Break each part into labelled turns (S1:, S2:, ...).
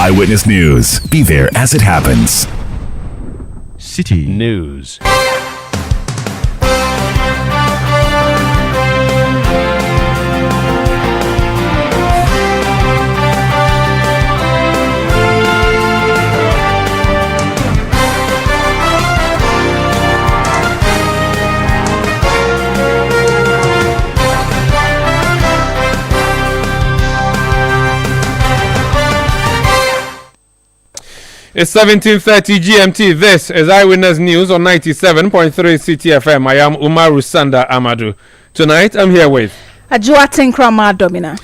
S1: Eyewitness News. Be there as it happens.
S2: Citi News.
S3: It's 17:30 GMT. This is Eyewitness News on 97.3 Citi FM. I am Umaru, Sanda, Amadu. Tonight, I'm here with
S4: Domina.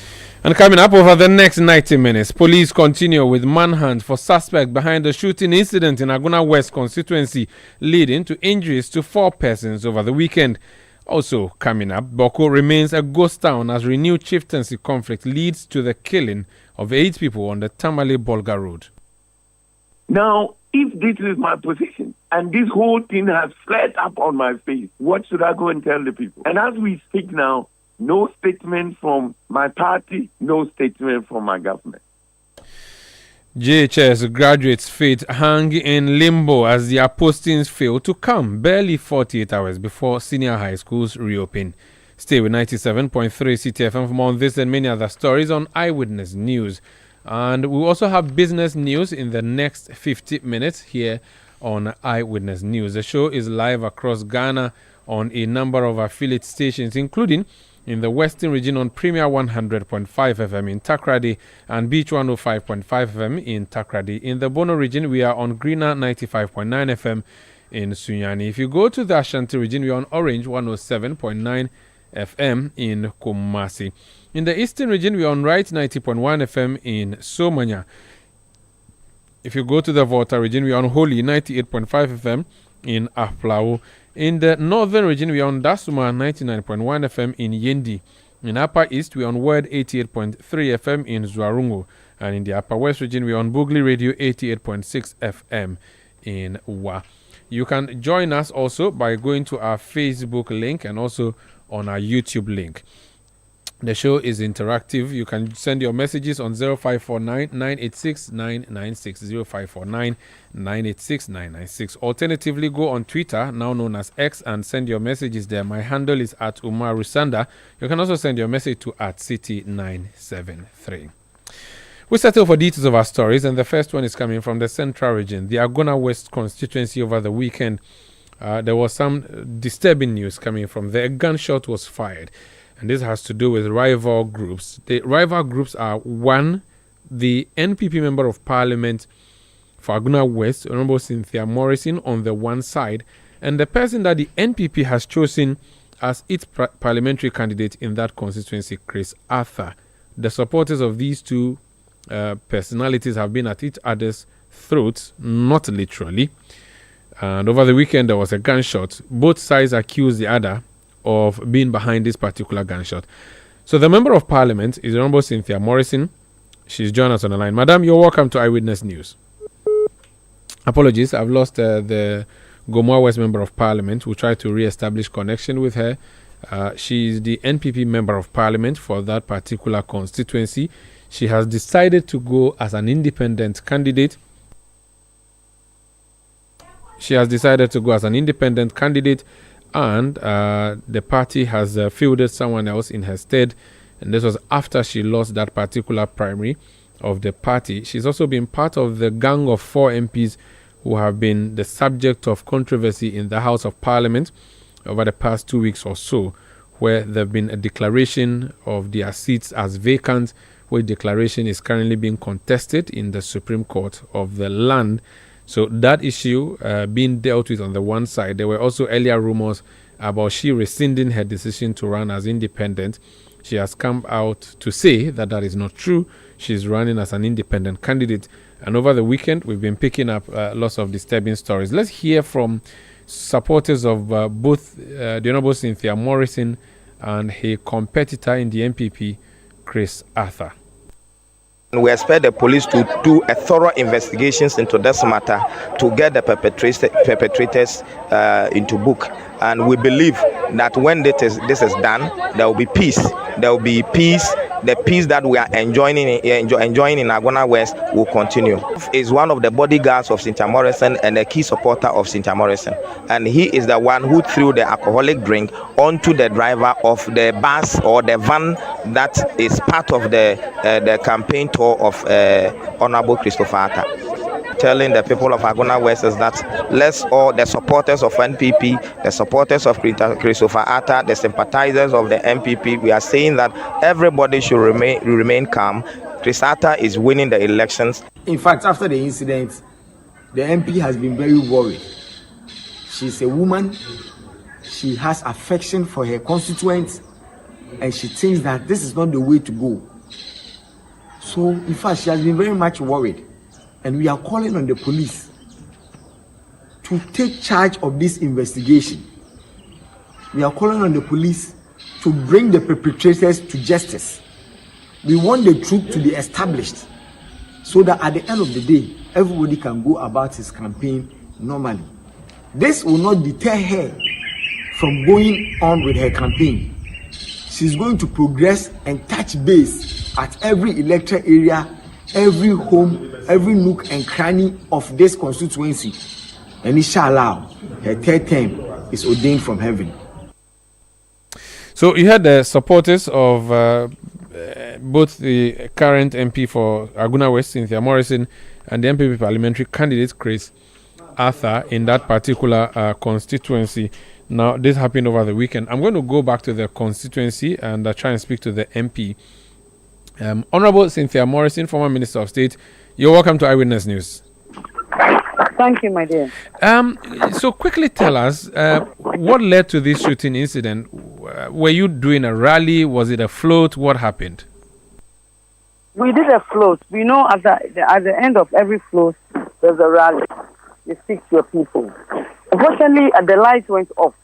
S3: And coming up over the next 90 minutes, police continue with manhunt for suspect behind the shooting incident in Agona West constituency, leading to injuries to 4 persons over the weekend. Also coming up, Bawku remains a ghost town as renewed chieftaincy conflict leads to the killing of 8 people on the Tamale-Bolga road.
S5: Now, if this is my position and this whole thing has flared up on my face, what should I go and tell the people? And as we speak now, no statement from my party, no statement from my government.
S3: JHS graduates' fate hang in limbo as their postings fail to come barely 48 hours before senior high schools reopen. Stay with 97.3 Citi FM for more on this and many other stories on Eyewitness News. And we also have business news in the next 50 minutes here on Eyewitness News. The show is live across Ghana on a number of affiliate stations, including in the Western region on Premier 100.5 FM in Takrady and Beach 105.5 FM in Takrady. In the Bono region, we are on Greener 95.9 FM in Sunyani. If you go to the Ashanti region, we are on Orange 107.9 FM in Kumasi. In the Eastern region, we are on Right 90.1 FM in Somanya. If you go to the Volta region, we are on Holy 98.5 FM in Aflao. In the Northern region, we are on Dasuma 99.1 FM in Yendi. In Upper East, we are on Word 88.3 FM in Zwarungo. And in the Upper West region, we are on Bugli Radio 88.6 FM in Wa. You can join us also by going to our Facebook link and also on our YouTube link. The show is interactive. You can send your messages on 0549 986 996, 0549 986 996. Alternatively, go on Twitter, now known as X, and send your messages there. My handle is at Umaru Sanda. You can also send your message to at Citi973. We settle for details of our stories, and the first one is coming from the Central region, the Agona West constituency. Over the weekend, there was some disturbing news coming from there. A gunshot was fired. And this has to do with rival groups. The rival groups are, one, the NPP Member of Parliament for Agona West, Honorable Cynthia Morrison, on the one side, and the person that the NPP has chosen as its parliamentary candidate in that constituency, Chris Arthur. The supporters of these two personalities have been at each other's throats, not literally. And over the weekend, there was a gunshot. Both sides accused the other of being behind this particular gunshot. So the Member of Parliament is Honorable Cynthia Morrison. She's joined us on the line. Madam, you're welcome to Eyewitness News. Apologies, I've lost the Gomoa West Member of Parliament. We'll try to re-establish connection with her. She's the NPP Member of Parliament for that particular constituency. She has decided to go as an independent candidate. And the party has fielded someone else in her stead, and this was after she lost that particular primary of the party. She's also been part of the gang of 4 MPs who have been the subject of controversy in the House of Parliament over the past 2 weeks or so, where there have been a declaration of their seats as vacant, which declaration is currently being contested in the Supreme Court of the land. So that issue being dealt with on the one side. There were also earlier rumors about she rescinding her decision to run as independent. She has come out to say that that is not true. She's running as an independent candidate. And over the weekend, we've been picking up lots of disturbing stories. Let's hear from supporters of both the Honorable Cynthia Morrison and her competitor in the NPP, Chris Arthur.
S6: We expect the police to do a thorough investigations into this matter to get the perpetrators into book. And we believe that when this is done, there will be peace. There will be peace. The peace that we are enjoying in Agona West will continue. Is one of the bodyguards of Cynthia Morrison and a key supporter of Cynthia Morrison. And he is the one who threw the alcoholic drink onto the driver of the bus or the van that is part of the campaign tour of Honorable Christopher Atta. Telling the people of Agona West is that let's all, the supporters of NPP, the supporters of Christopher Atta, the sympathizers of the NPP, we are saying that everybody should remain calm. Chris Atta is winning the elections.
S7: In fact, after the incident, the MP has been very worried. She's a woman. She has affection for her constituents, and she thinks that this is not the way to go. So, in fact, she has been very much worried. And we are calling on the police to take charge of this investigation. We are calling on the police to bring the perpetrators to justice. We want the truth to be established so that at the end of the day, everybody can go about his campaign normally. This will not deter her from going on with her campaign. She's going to progress and touch base at every electoral area, every home, every nook and cranny of this constituency. And inshallah, her third term is ordained from heaven.
S3: So you had the supporters of both the current MP for Agona West, Cynthia Morrison, and the MPP parliamentary candidate, Chris Arthur, in that particular constituency. Now, this happened over the weekend. I'm going to go back to the constituency and try and speak to the MP. Honorable Cynthia Morrison, former Minister of State, you're welcome to Eyewitness News.
S8: Thank you, my dear.
S3: So quickly tell us, what led to this shooting incident? Were you doing a rally? Was it a float? What happened?
S8: We did a float. We know at the end of every float, there's a rally. You speak to your people. Unfortunately, the lights went off.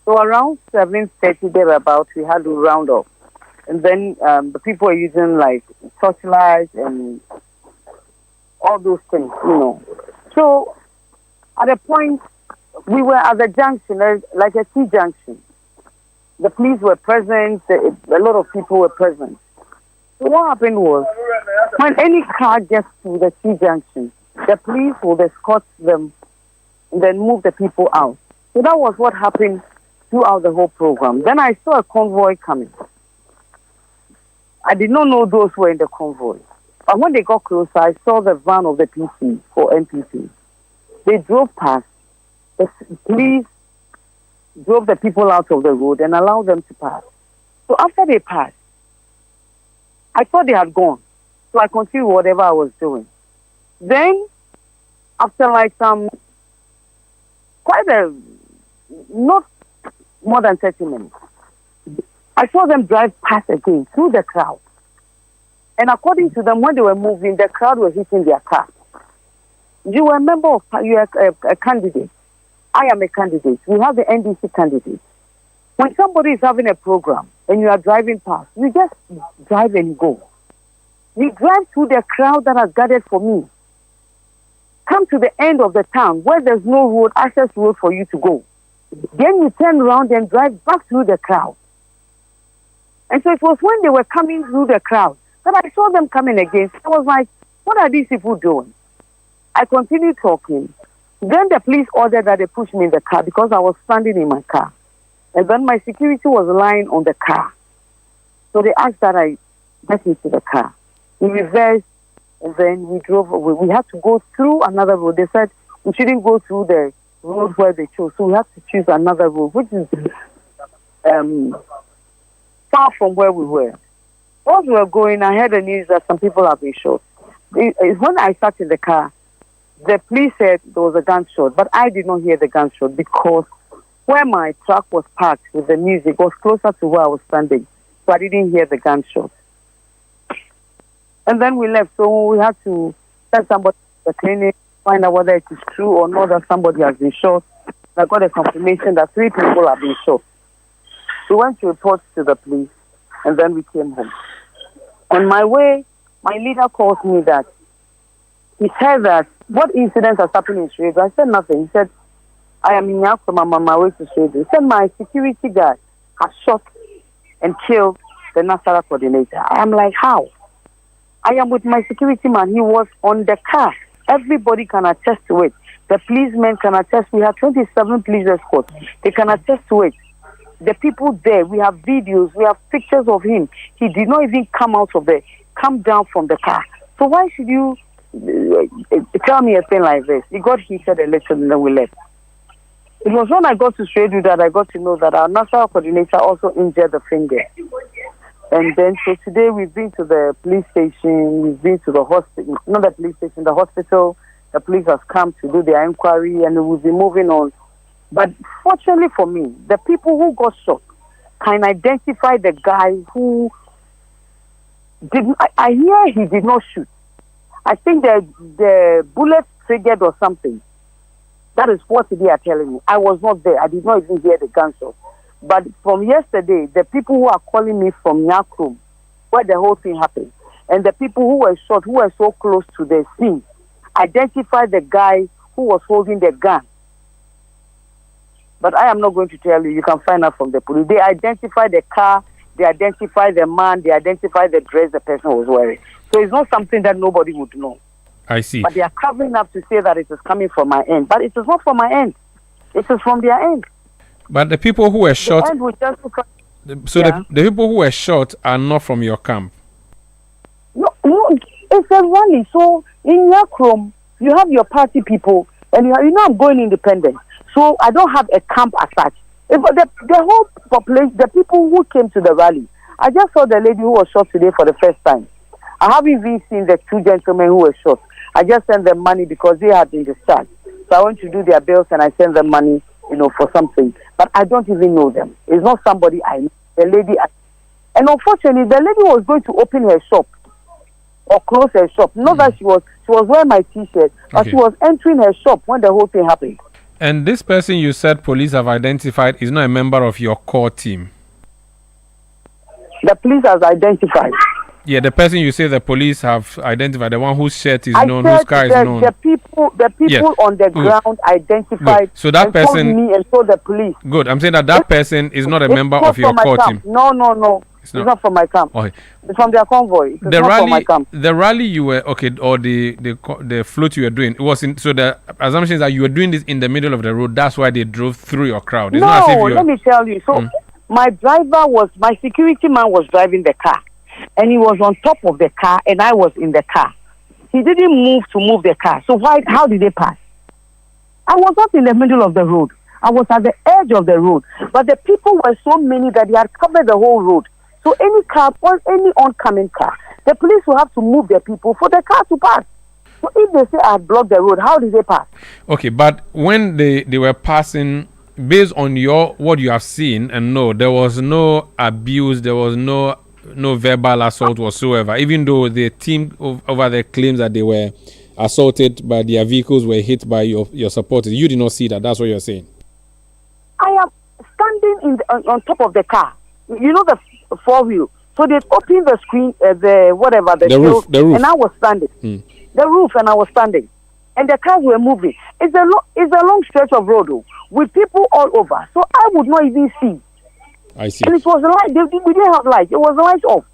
S8: So around 7:30 thereabouts, we had to round up. And then the people were using like torchlights and all those things, you know. So at a point, we were at the junction, like a T-junction. The police were present, a lot of people were present. So what happened was, when any car gets to the T-junction, the police will escort them and then move the people out. So that was what happened throughout the whole program. Then I saw a convoy coming. I did not know those were in the convoy. But when they got closer, I saw the van of the PC for NPP. They drove past. The police drove the people out of the road and allowed them to pass. So after they passed, I thought they had gone. So I continued whatever I was doing. Then, after like not more than 30 minutes, I saw them drive past again through the crowd. And according to them, when they were moving, the crowd was hitting their car. You are a member of, you are a candidate. I am a candidate. We have the NDC candidate. When somebody is having a program and you are driving past, you just drive and go. You drive through the crowd that has gathered for me. Come to the end of the town where there's no road, access road for you to go. Then you turn around and drive back through the crowd. And so it was when they were coming through the crowd that I saw them coming again. I was like, what are these people doing? I continued talking. Then the police ordered that they push me in the car because I was standing in my car. And then my security was lying on the car. So they asked that I get into the car. We reversed, and then we drove away. We had to go through another road. They said we shouldn't go through the road where they chose. So we had to choose another road, which is far from where we were. As we were going, I heard the news that some people have been shot. When I sat in the car, the police said there was a gunshot, but I did not hear the gunshot because where my truck was parked with the music was closer to where I was standing, so I didn't hear the gunshot. And then we left, so we had to send somebody to the clinic, find out whether it is true or not that somebody has been shot. I got a confirmation that 3 people have been shot. We went to report to the police, and then we came home. On my way, my leader called me that he said that, what incidents has happened in Sri Lanka? I said nothing. He said, I am in Yakuma, I'm on my way to Sweden. He said my security guard has shot and killed the Nasara coordinator. I am like, how? I am with my security man. He was on the car. Everybody can attest to it. The policemen can attest. We have 27 police escorts. They can attest to it. The people there, we have videos, we have pictures of him. He did not even come down from the car. So why should you tell me a thing like this? He got heated a little and then we left. It was when I got to Shredu that I got to know that our national coordinator also injured the finger. And then, so today we've been to the police station, we've been to the hospital, not the police station, the hospital. The police has come to do their inquiry and we'll be moving on. But fortunately for me, the people who got shot can identify the guy who didn't. I hear he did not shoot. I think the bullet triggered or something. That is what they are telling me. I was not there. I did not even hear the gunshot. But from yesterday, the people who are calling me from Yakrum, where the whole thing happened, and the people who were shot, who were so close to the scene, identified the guy who was holding the gun. But I am not going to tell you. You can find out from the police. They identified the car, they identified the man, they identified the dress the person was wearing. So it's not something that nobody would know.
S3: I see.
S8: But they are covering up to say that it is coming from my end. But it is not from my end. It is from their end.
S3: But the people who were shot... So
S8: yeah.
S3: the people who were shot are not from your camp?
S8: No, it's a rally. So in Yakrum, you have your party people, and you know I'm going independent. So I don't have a camp as such. But the whole population, the people who came to the rally, I just saw the lady who was shot today for the first time. I haven't even seen the two gentlemen who were shot. I just sent them money because they had been discharged. So I went to do their bills and I sent them money, for something. But I don't even know them. It's not somebody I know. The lady, and unfortunately, the lady was going to open her shop or close her shop. Not that she was wearing my T-shirt, but she was entering her shop when the whole thing happened.
S3: And this person you said police have identified is not a member of your core team?
S8: The police has identified.
S3: Yeah, the person you say the police have identified, the one whose shirt is known, whose car is known.
S8: The people on the ground identified.
S3: Good. So that person,
S8: told me and told the police.
S3: Good. I'm saying that person is not a member of your core team.
S8: No. It's not from my camp.
S3: Okay.
S8: It's from their convoy. It's not from my camp.
S3: The rally you were or the float you were doing, it was in. So the assumption is that you were doing this in the middle of the road. That's why they drove through your crowd. It's not as if
S8: let me tell you. So my security man was driving the car. And he was on top of the car, and I was in the car. He didn't move to move the car. So how did they pass? I was not in the middle of the road. I was at the edge of the road. But the people were so many that they had covered the whole road. So any car, or any oncoming car, the police will have to move their people for the car to pass. So if they say I had blocked the road, how did they pass?
S3: Okay, but when they were passing, based on what you have seen and know, there was no abuse, there was no verbal assault whatsoever, even though the team over the claims that they were assaulted by their vehicles were hit by your supporters. You did not see that. That's what you're saying.
S8: I am standing on top of the car. You know the four-wheel. So they opened the screen, the roof, and I was standing. The roof, and I was standing. And the cars were moving. It's a long stretch of road with people all over. So I would not even see.
S3: I see.
S8: And it was light. We didn't have light. It was light off.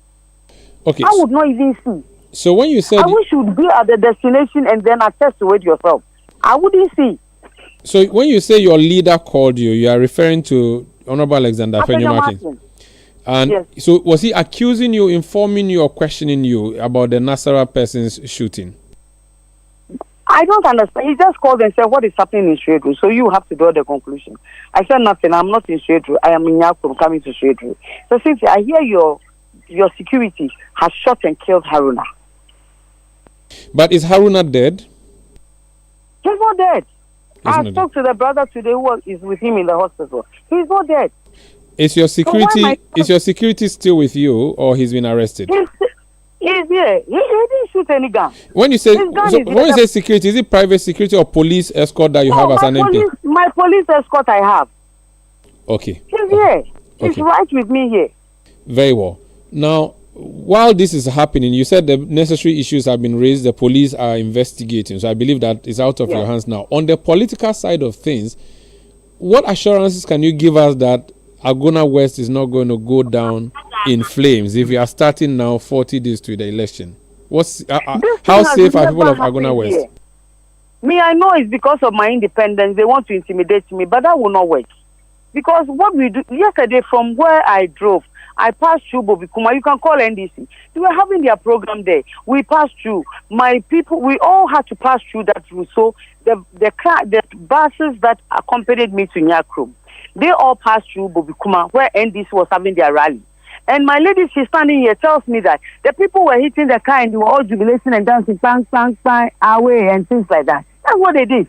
S3: Okay.
S8: I would not even see.
S3: So when you said...
S8: I wish you'd be at the destination and then attest to it yourself. I wouldn't see.
S3: So when you say your leader called you are referring to Honorable Alexander Fenyo-Martin. And yes. So was he accusing you, informing you, or questioning you about the Nasara person's shooting?
S8: I don't understand. He just called and said, what is happening in Shredu? So you have to draw the conclusion. I said nothing. I'm not in Shredu. I am in Yakrum coming to Shredu. So since I hear your security has shot and killed Haruna.
S3: But is Haruna dead?
S8: He's not dead. I spoke to the brother today who is with him in the hospital. He's not dead.
S3: Is your security still with you, or he's been arrested?
S8: He's here. He didn't shoot any gun.
S3: When you say security, is it private security or police escort that you have as an MP?
S8: My police escort I have.
S3: Okay.
S8: He's here. He's right with me here.
S3: Very well. Now, while this is happening, you said the necessary issues have been raised. The police are investigating. So I believe that is out of your hands now. On the political side of things, what assurances can you give us that Agona West is not going to go down in flames if you are starting now 40 days to the election? How safe are people of Agona West?
S8: Here. Me, I know it's because of my independence. They want to intimidate me, but that will not work. Because what we do yesterday, from where I drove, I passed through Bobikuma. You can call NDC. They were having their program there. We passed through. My people, we all had to pass through that route. So the buses that accompanied me to Nyakrum, they all passed through Bobikuma, where NDC was having their rally. And my lady, she's standing here, tells me that the people were hitting the car and they were all jubilating and dancing, bang, bang, bang, away, and things like that. That's what they did.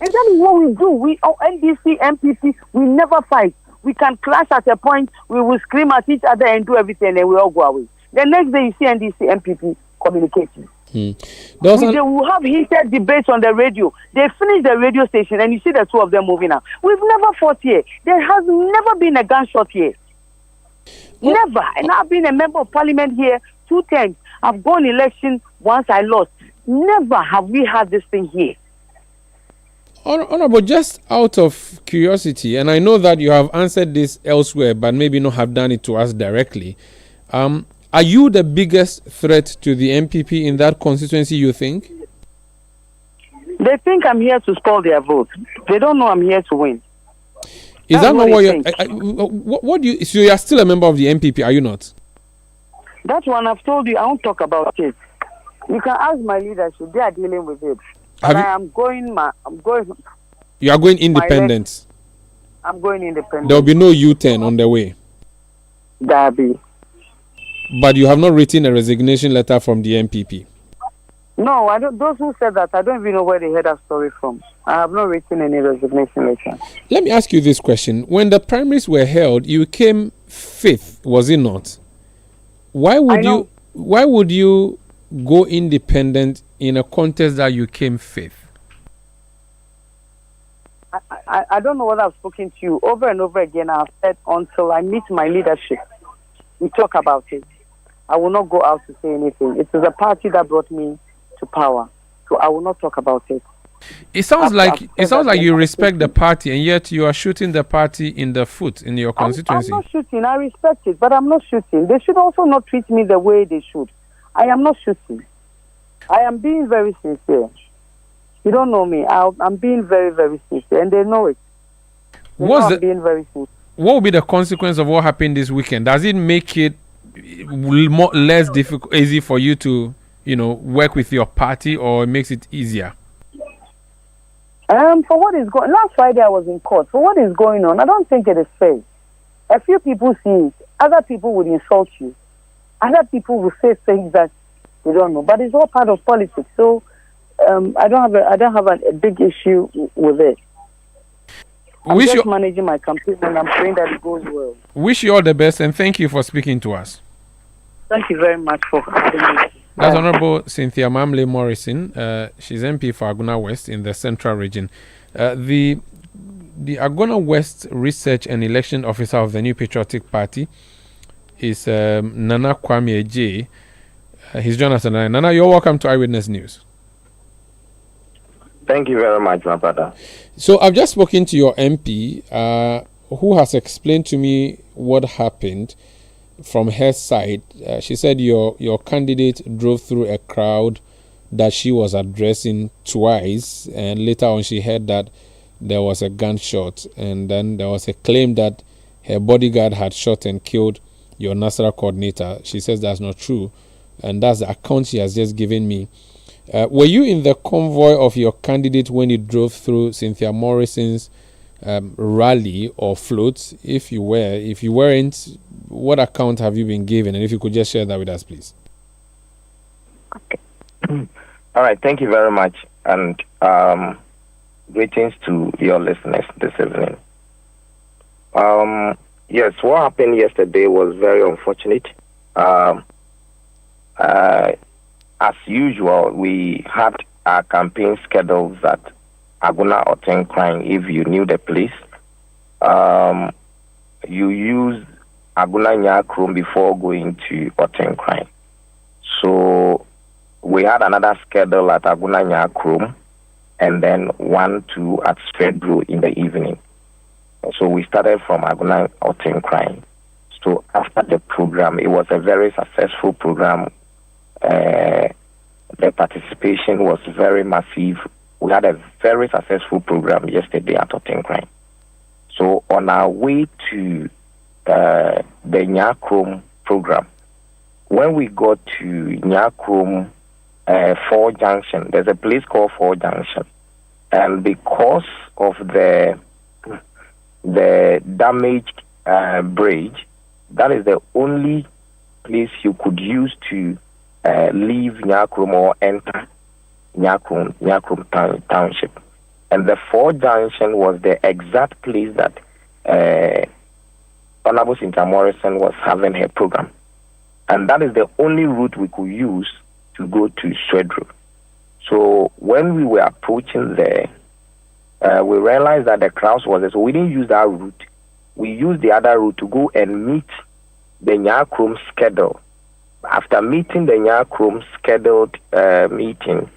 S8: And that is what we do. We, NDC, MPP, we never fight. We can clash at a point, we will scream at each other and do everything, and we all go away. The next day, you see NDC, MPP communicating. They will have heated debates on the radio. They finish the radio station, and you see the two of them moving out. We've never fought here. There has never been a gunshot here. Never. And I've been a member of parliament here 2 times. I've gone election once I lost. Never have we had this thing here.
S3: Honorable, just out of curiosity, and I know that you have answered this elsewhere, but maybe not have done it to us directly. Are you the biggest threat to the MPP in that constituency, you think?
S8: They think I'm here to stall their vote. They don't know I'm here to win.
S3: Is that not what you're... What do you... So you are still a member of the MPP, are you not?
S8: That one I've told you, I won't talk about it. You can ask my leadership. They are dealing with it. I'm going...
S3: You are going independent?
S8: I'm going independent.
S3: There will be no U-turn on the way?
S8: There be.
S3: But you have not written a resignation letter from the MPP?
S8: No, I don't. Those who said that, I don't even know where they heard that story from. I have not written any resignation letter.
S3: Let me ask you this question. When the primaries were held, you came 5th, was it not? Why would you go independent in a contest that you came 5th?
S8: I don't know what I've spoken to you over and over again. I've said until I meet my leadership, we talk about it. I will not go out to say anything. It is a party that brought me to power, so I will not talk about it.
S3: It sounds like you respect the party, and yet you are shooting the party in the foot in your constituency.
S8: I'm not shooting. I respect it, but I'm not shooting. They should also not treat me the way they should. I am not shooting. I am being very sincere. You don't know me. I'm being very, very sincere, and they know it. Being very sincere.
S3: What will be the consequence of what happened this weekend? Does it make it less difficult, easy for you to, work with your party, or it makes it easier?
S8: For what is going, last Friday I was in court. For what is going on, I don't think it is fair. A few people see it. Other people would insult you. Other people will say things that they don't know. But it's all part of politics. So I don't have a big issue with it. I'm just managing my campaign, and I'm praying that it goes well.
S3: Wish you all the best, and thank you for speaking to us.
S8: Thank you very much for having me.
S3: That's Honorable Cynthia Mamle Morrison. She's MP for Agona West in the Central Region. The Agona West Research and Election Officer of the New Patriotic Party is Nana Kwame J. He's joined us tonight. Nana, you're welcome to Eyewitness News.
S6: Thank you very much, my brother.
S3: So I've just spoken to your MP, who has explained to me what happened from her side. She said your candidate drove through a crowd that she was addressing twice, and later on she heard that there was a gunshot, and then there was a claim that her bodyguard had shot and killed your Nasara coordinator. She says that's not true, and that's the account she has just given me. Were you in the convoy of your candidate when you drove through Cynthia Morrison's rally or float? If you were, if you weren't, what account have you been given? And if you could just share that with us, please.
S6: Okay. All right. Thank you very much. And greetings to your listeners this evening. Yes, what happened yesterday was very unfortunate. As usual, we had our campaign scheduled at Agona Otenkrine. If you knew the place, you use Agona Nyakrum before going to Otenkrine. So we had another schedule at Agona Nyakrum, and then 1-2 at Stradbrook in the evening. So we started from Agona West. So after the program, it was a very successful program. The participation was very massive. We had a very successful program yesterday at Otenkran. So on our way to the Nyakrom program, when we got to Nyakrom 4 Junction, there's a place called 4 Junction. And because of the damaged bridge, that is the only place you could use to leave Nyakrom or enter Nyakrom Township. And the 4 Junction was the exact place that Honorable Cynthia Morrison was having her program. And that is the only route we could use to go to Swedru. So when we were approaching there, we realized that the crowds was there. So we didn't use that route. We used the other route to go and meet the Nyakrom schedule. After meeting the Nyakrom scheduled meeting,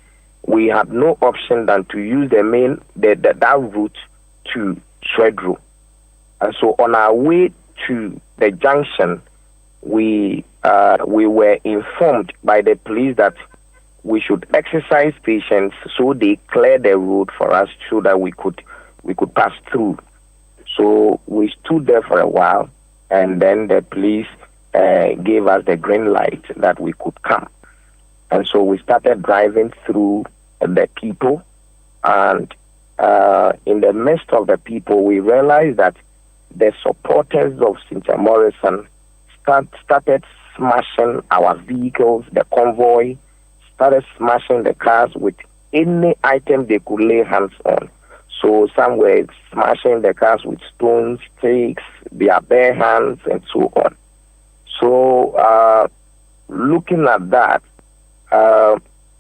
S6: we had no option than to use that route to Swedru. And so on our way to the junction, we were informed by the police that we should exercise patience, so they cleared the road for us so that we could pass through. So we stood there for a while, and then the police gave us the green light that we could come. And so we started driving through the people, and in the midst of the people, we realized that the supporters of Cynthia Morrison started smashing our vehicles, the convoy, started smashing the cars with any item they could lay hands on. So some were smashing the cars with stones, sticks, their bare hands, and so on. So looking at that,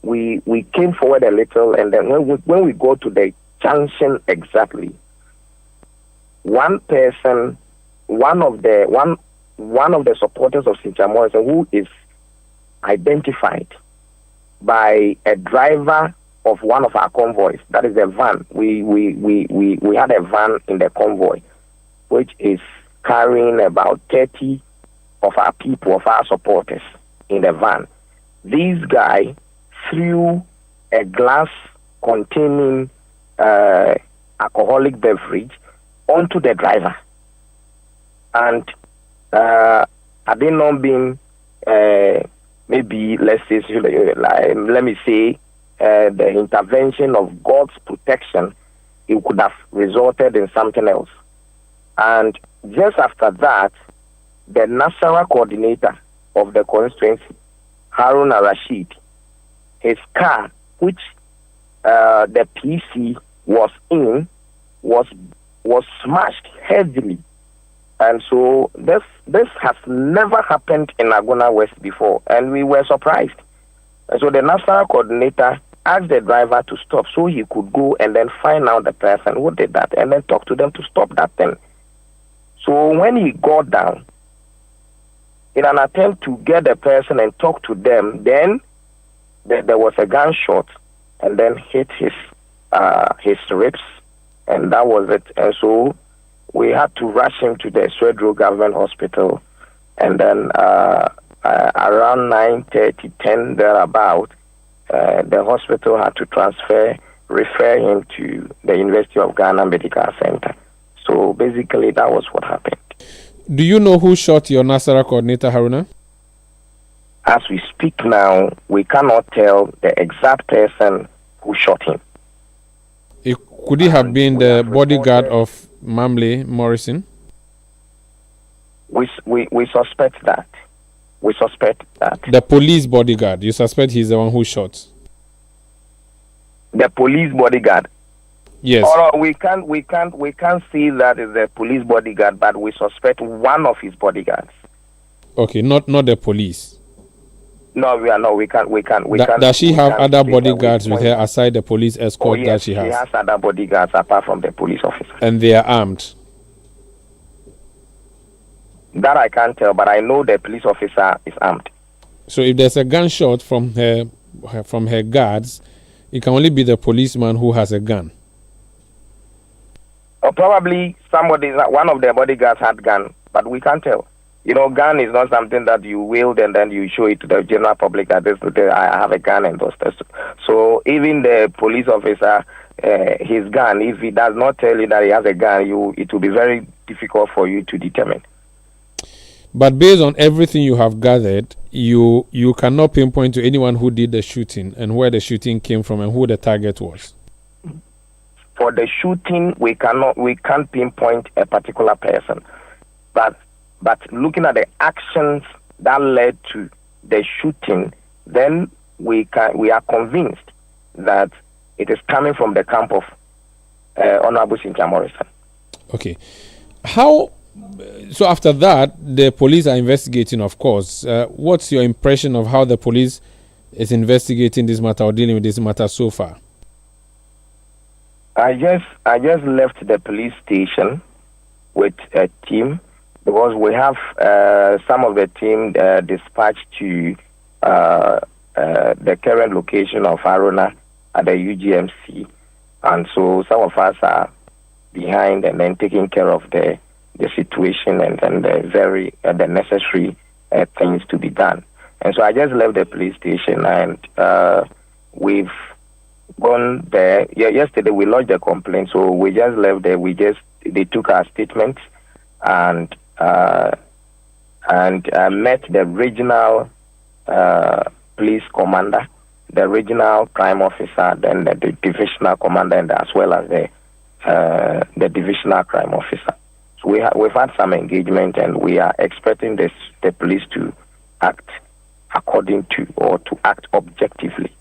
S6: we came forward a little, and then when we go to the junction exactly, one of the supporters of Cynthia Morrison, who is identified by a driver of one of our convoys, that is a van. We had a van in the convoy, which is carrying about 30 of our people, of our supporters in the van. This guy threw a glass containing alcoholic beverage onto the driver. And had it not been maybe, let's say, let me say, the intervention of God's protection, it could have resulted in something else. And just after that, the national coordinator of the constituency, Haruna Rashid, his car, which the PC was in, was smashed heavily. And so this has never happened in Agona West before, and we were surprised. And so the national coordinator asked the driver to stop so he could go and then find out the person who did that and then talk to them to stop that thing. So when he got down, in an attempt to get the person and talk to them, then there was a gunshot and then hit his ribs, and that was it. And so we had to rush him to the Swedru Government Hospital, and then around 9:30, 10 thereabout, the hospital had to refer him to the University of Ghana Medical Center. So basically, that was what happened.
S3: Do you know who shot your Nasara coordinator, Haruna?
S6: As we speak now, we cannot tell the exact person who shot him.
S3: Could it have been the bodyguard of Mamle Morrison?
S6: We suspect that. We suspect that.
S3: The police bodyguard. You suspect he's the one who shot?
S6: The police bodyguard.
S3: Yes.
S6: Or we can't see that is the police bodyguard, but we suspect one of his bodyguards.
S3: Okay, not the police.
S6: No, we can't.
S3: Does she have other bodyguards with her aside the police escort that she has?
S6: She has other bodyguards apart from the police officer.
S3: And they are armed?
S6: That I can't tell, but I know the police officer is armed.
S3: So if there's a gunshot from her guards, it can only be the policeman who has a gun.
S6: Or probably one of their bodyguards had gun, but we can't tell. Gun is not something that you wield and then you show it to the general public that I have a gun and those things. So even the police officer, his gun, if he does not tell you that he has a gun, it will be very difficult for you to determine.
S3: But based on everything you have gathered, you cannot pinpoint to anyone who did the shooting and where the shooting came from and who the target was.
S6: For the shooting, we can't pinpoint a particular person, but looking at the actions that led to the shooting, then we are convinced that it is coming from the camp of Honorable Cynthia Morrison.
S3: Okay. So after that, the police are investigating, of course. What's your impression of how the police is investigating this matter or dealing with this matter so far?
S6: I just left the police station with a team because we have some of the team dispatched to the current location of Aruna at the UGMC, and so some of us are behind and then taking care of the situation and then the necessary things to be done. And so I just left the police station and we've gone there. Yesterday we lodged a complaint, so we just left there. They took our statements and met the regional police commander, the regional crime officer, then the divisional commander, and as well as the divisional crime officer. So we've had some engagement, and we are expecting the police to act according to or to act objectively.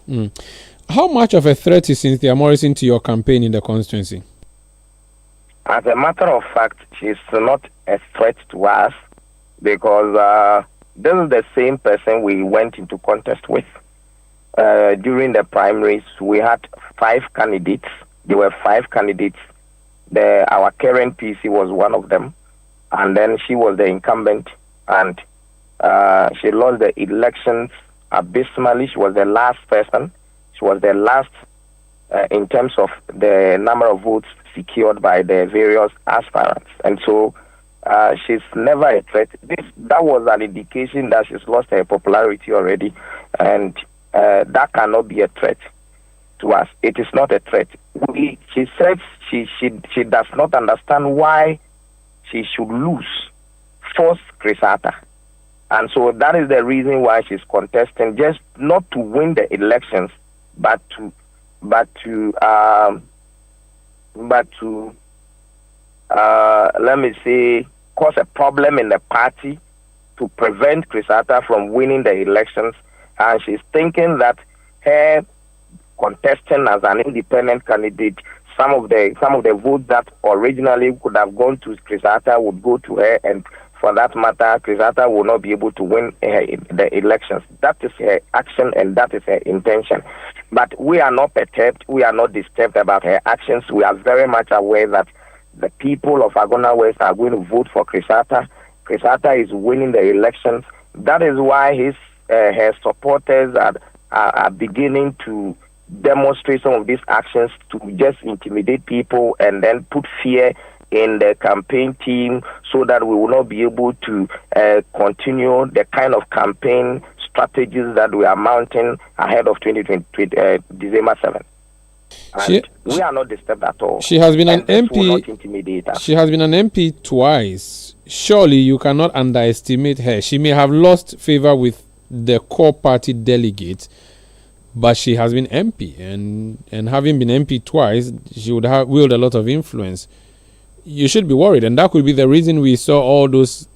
S3: How much of a threat is Cynthia Morrison to your campaign in the constituency?
S6: As a matter of fact, she's not a threat to us because this is the same person we went into contest with. During the primaries, we had 5 candidates. There were 5 candidates. Our current PC was one of them, and then she was the incumbent, and she lost the elections abysmally. She was the last person. She was the last in terms of the number of votes secured by the various aspirants, and so she's never a threat. That was an indication that she's lost her popularity already, and that cannot be a threat to us. It is not a threat. She says she does not understand why she should lose force Crisata. And so that is the reason why she's contesting, just not to win the elections, but to let me say, cause a problem in the party to prevent Crisata from winning the elections. And she's thinking that her contesting as an independent candidate, some of the votes that originally could have gone to Crisata would go to her, and for that matter, Crisata will not be able to win the elections. That is her action and that is her intention. But we are not perturbed, we are not disturbed about her actions. We are very much aware that the people of Agona West are going to vote for Crisata. Crisata is winning the elections. That is why her supporters are beginning to demonstrate some of these actions to just intimidate people and then put fear in the campaign team so that we will not be able to continue the kind of campaign strategies that we are mounting ahead of 2020, December 7th. We are not disturbed at all.
S3: She has been an
S6: MP.
S3: MP.
S6: Will not intimidate us.
S3: She has been an MP twice. Surely you cannot underestimate her. She may have lost favor with the core party delegates, but she has been MP, and having been MP twice, she would have wield a lot of influence. You should be worried, and that could be the reason we saw all those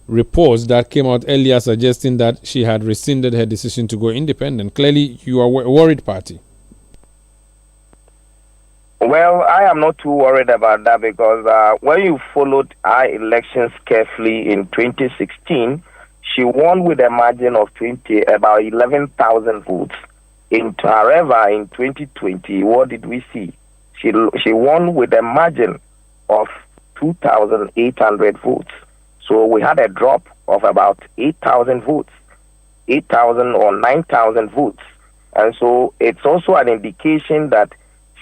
S3: reports that came out earlier suggesting that she had rescinded her decision to go independent. Clearly, you are a worried party.
S6: Well, I am not too worried about that because when you followed our elections carefully in 2016, she won with a margin of about 11,000 votes. However, in 2020, what did we see? She won with a margin of 2,800 votes. So we had a drop of about 8,000 votes, 8,000 or 9,000 votes. And so it's also an indication that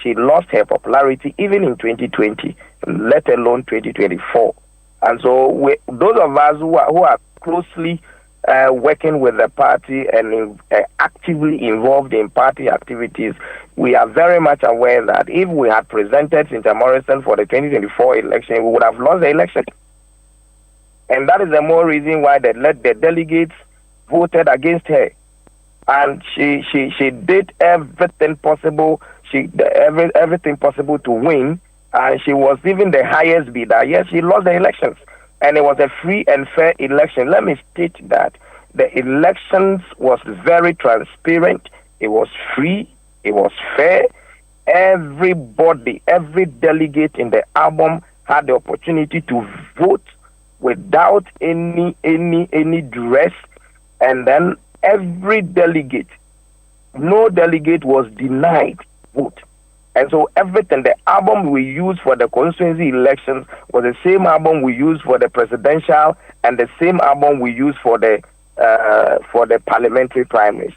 S6: she lost her popularity even in 2020, let alone 2024. And so those of us who are closely working with the party and actively involved in party activities, we are very much aware that if we had presented Cynthia Morrison for the 2024 election, we would have lost the election. And that is the more reason why the delegates voted against her. And she did everything possible. She did everything possible to win, and she was even the highest bidder. Yes, she lost the elections, and it was a free and fair election. Let me state that the elections was very transparent. It was free. It was fair. Everybody, every delegate in the album had the opportunity to vote without any duress, and then every delegate, no delegate was denied vote. And so everything, the album we used for the constituency elections was the same album we used for the presidential and the same album we used for the parliamentary primaries.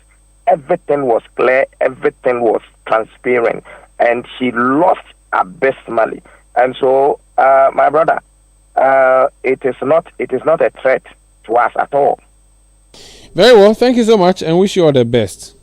S6: Everything was clear, everything was transparent, and she lost abysmally. And so, my brother, it is not a threat to us at all.
S3: Very well, thank you so much, and wish you all the best.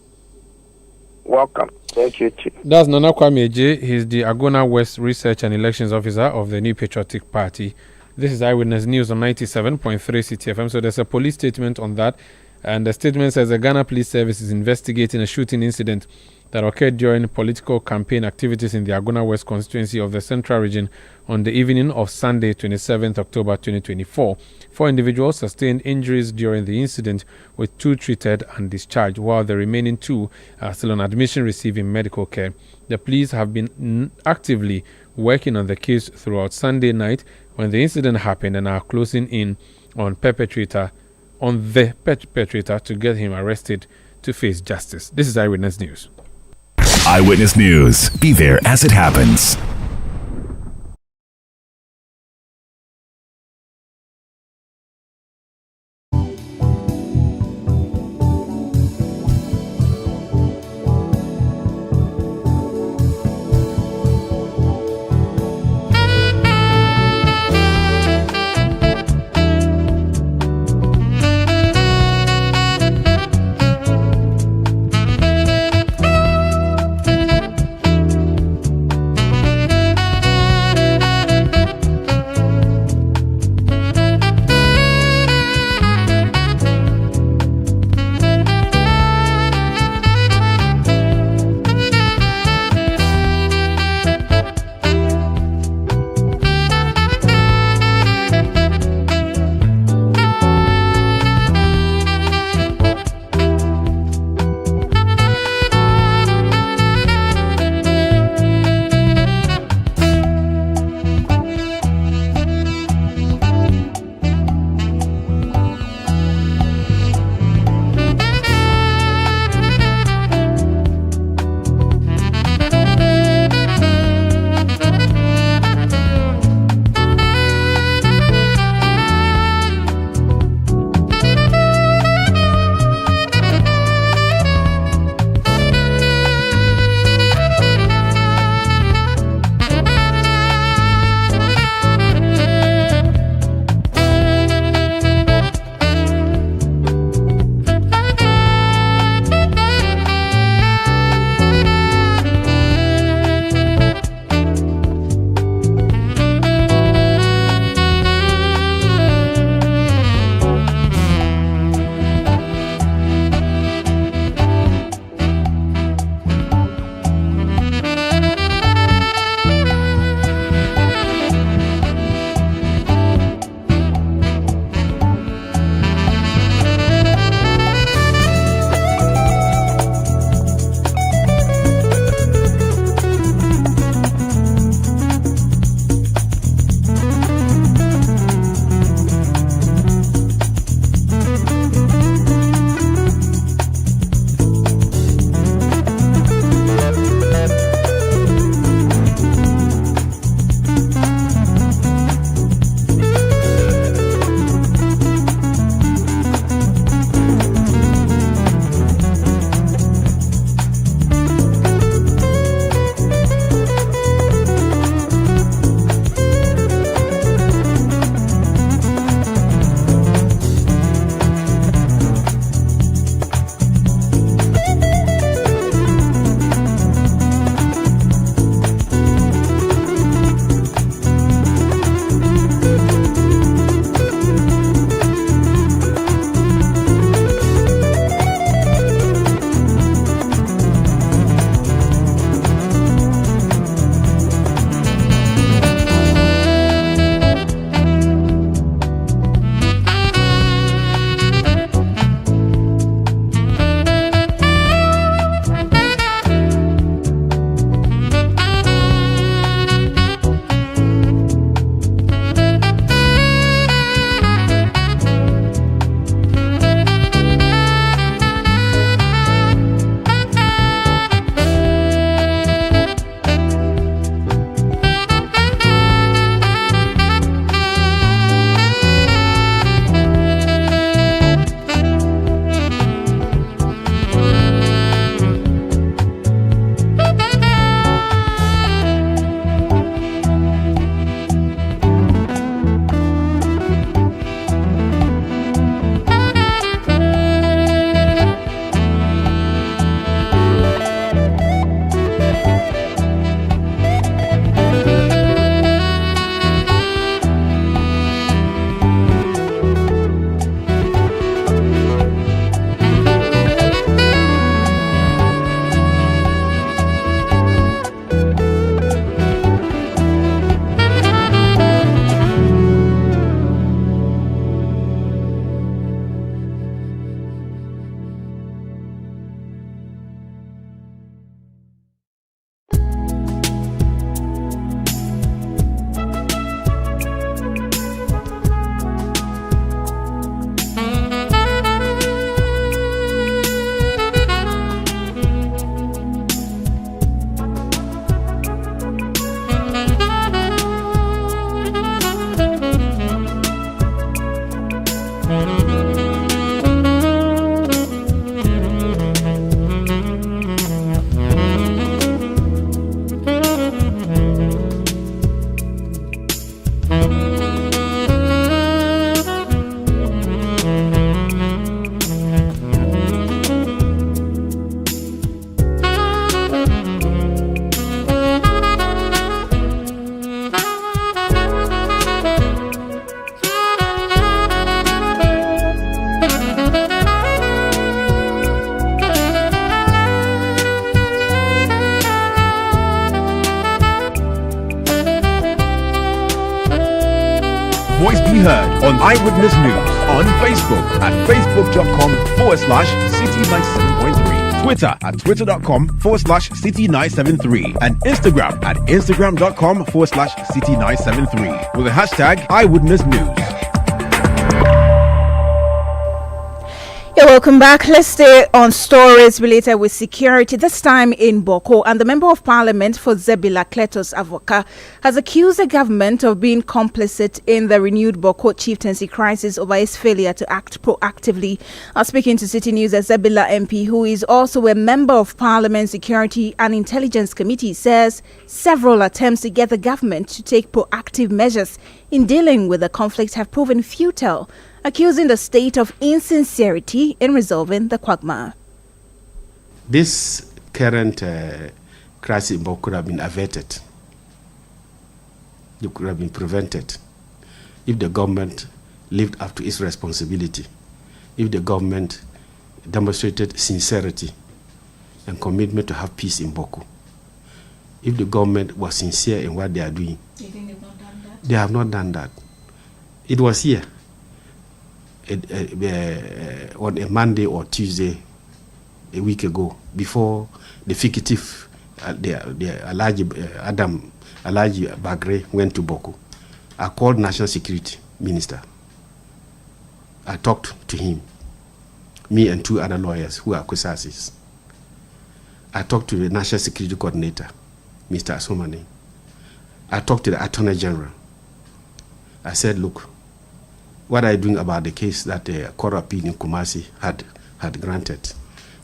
S6: Welcome. Thank you too.
S3: That's Nana Kwame J. He's the Agona West Research and Elections Officer of the New Patriotic Party. This is Eyewitness News on 97.3 Citi FM. So there's a police statement on that, and the statement says the Ghana Police Service is investigating a shooting incident that occurred during political campaign activities in the Agona West constituency of the Central Region on the evening of Sunday, 27th October 2024. 4 individuals sustained injuries during the incident, with 2 treated and discharged, while the remaining 2 are still on admission receiving medical care. The police have been actively working on the case throughout Sunday night when the incident happened, and are closing in on the perpetrator to get him arrested to face justice. This is Eyewitness News.
S1: Eyewitness News. Be there as it happens.
S2: voice be heard on Eyewitness News on Facebook at facebook.com/Citi97.3, Twitter at twitter.com/Citi973, and Instagram at instagram.com/Citi973 with the hashtag Eyewitness News.
S4: Yeah, welcome back. Let's stay on stories related with security, this time in Bawku. And the Member of Parliament for Zebila, Kletos Avoka, has accused the government of being complicit in the renewed Bawku chieftaincy crisis over its failure to act proactively. Speaking to Citi News, a Zebila MP, who is also a Member of Parliament Security and Intelligence Committee, says several attempts to get the government to take proactive measures in dealing with the conflict have proven futile, accusing the state of insincerity in resolving the quagmire.
S9: This current crisis in Bawku could have been averted. It could have been prevented if the government lived up to its responsibility, if the government demonstrated sincerity and commitment to have peace in Bawku, if the government was sincere in what they are doing.
S4: Do you think they've not done that?
S9: They have not done that. It was here. On a Monday or Tuesday a week ago, before the fugitive Alaji Bagre went to Bawku, I called National Security Minister. I talked to him, me and two other lawyers who are Kusasis. I talked to the National Security Coordinator, Mr. Asomani. I talked to the Attorney General. I said, look, what are you doing about the case that the Court of Appeal in Kumasi had granted?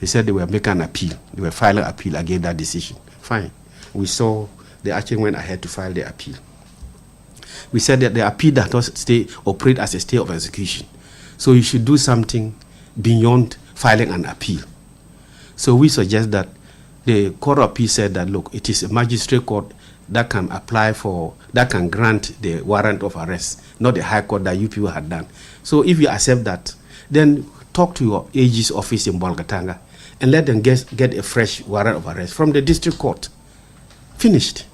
S9: They said they were making an appeal. They were filing an appeal against that decision. Fine. We saw they actually went ahead to file the appeal. We said that the appeal does not operate as a stay of execution. So you should do something beyond filing an appeal. So we suggest that the Court of Appeal said that, look, it is a magistrate court that can that can grant the warrant of arrest, not the High Court that you people had done. So if you accept that, then talk to your AG's office in Bolgatanga and let them get a fresh warrant of arrest from the district court. Finished.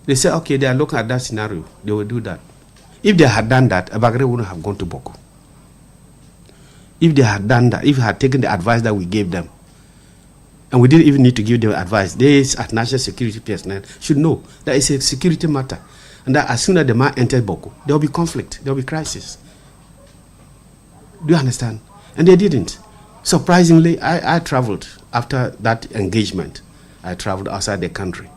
S9: They say, okay, they are looking at that scenario. They will do that. If they had done that, Abagre wouldn't have gone to Bawku. If they had done that, if they had taken the advice that we gave them, and we didn't even need to give them advice, they, as national security personnel, should know that it's a security matter. And that as soon as the man enters Bawku, there will be conflict, there will be crisis. Do you understand? And they didn't. Surprisingly, I traveled after that engagement. I traveled outside the country.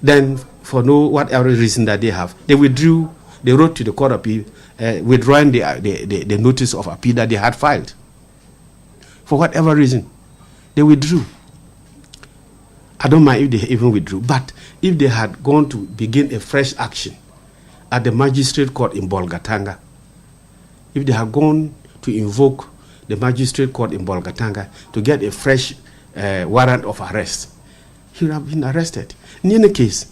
S9: Then, for whatever reason that they have, they withdrew. They wrote to the Court of Appeal, withdrawing the notice of appeal that they had filed. For whatever reason, they withdrew. I don't mind if they even withdrew, but if they had gone to begin a fresh action at the magistrate court in Bolgatanga, if they had gone to invoke the magistrate court in Bolgatanga to get a fresh warrant of arrest, he would have been arrested. In any case,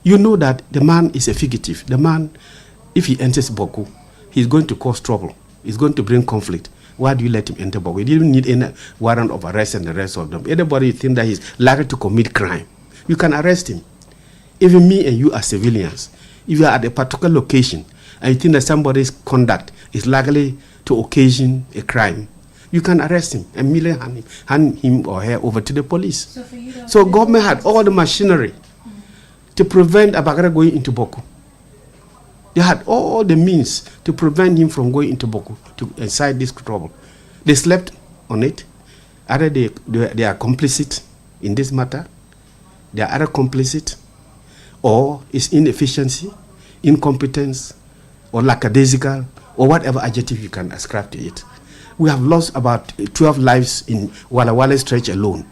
S9: you know that the man is a fugitive. The man, if he enters Bawku, he's going to cause trouble. He's going to bring conflict. Why do you let him enter Bawku? We didn't need any warrant of arrest and the rest of them. Anybody you think that he's likely to commit crime, you can arrest him. Even me and you as civilians, if you are at a particular location and you think that somebody's conduct is likely to occasion a crime, you can arrest him and immediately hand him or her over to the police. So government had all the machinery to prevent Abagara going into Bawku. They had all the means to prevent him from going into Bawku to incite this trouble. They slept on it. Either they are complicit in this matter, they are either complicit, or it's inefficiency, incompetence, or lackadaisical, or whatever adjective you can ascribe to it. We have lost about 12 lives in Walla Walla stretch alone.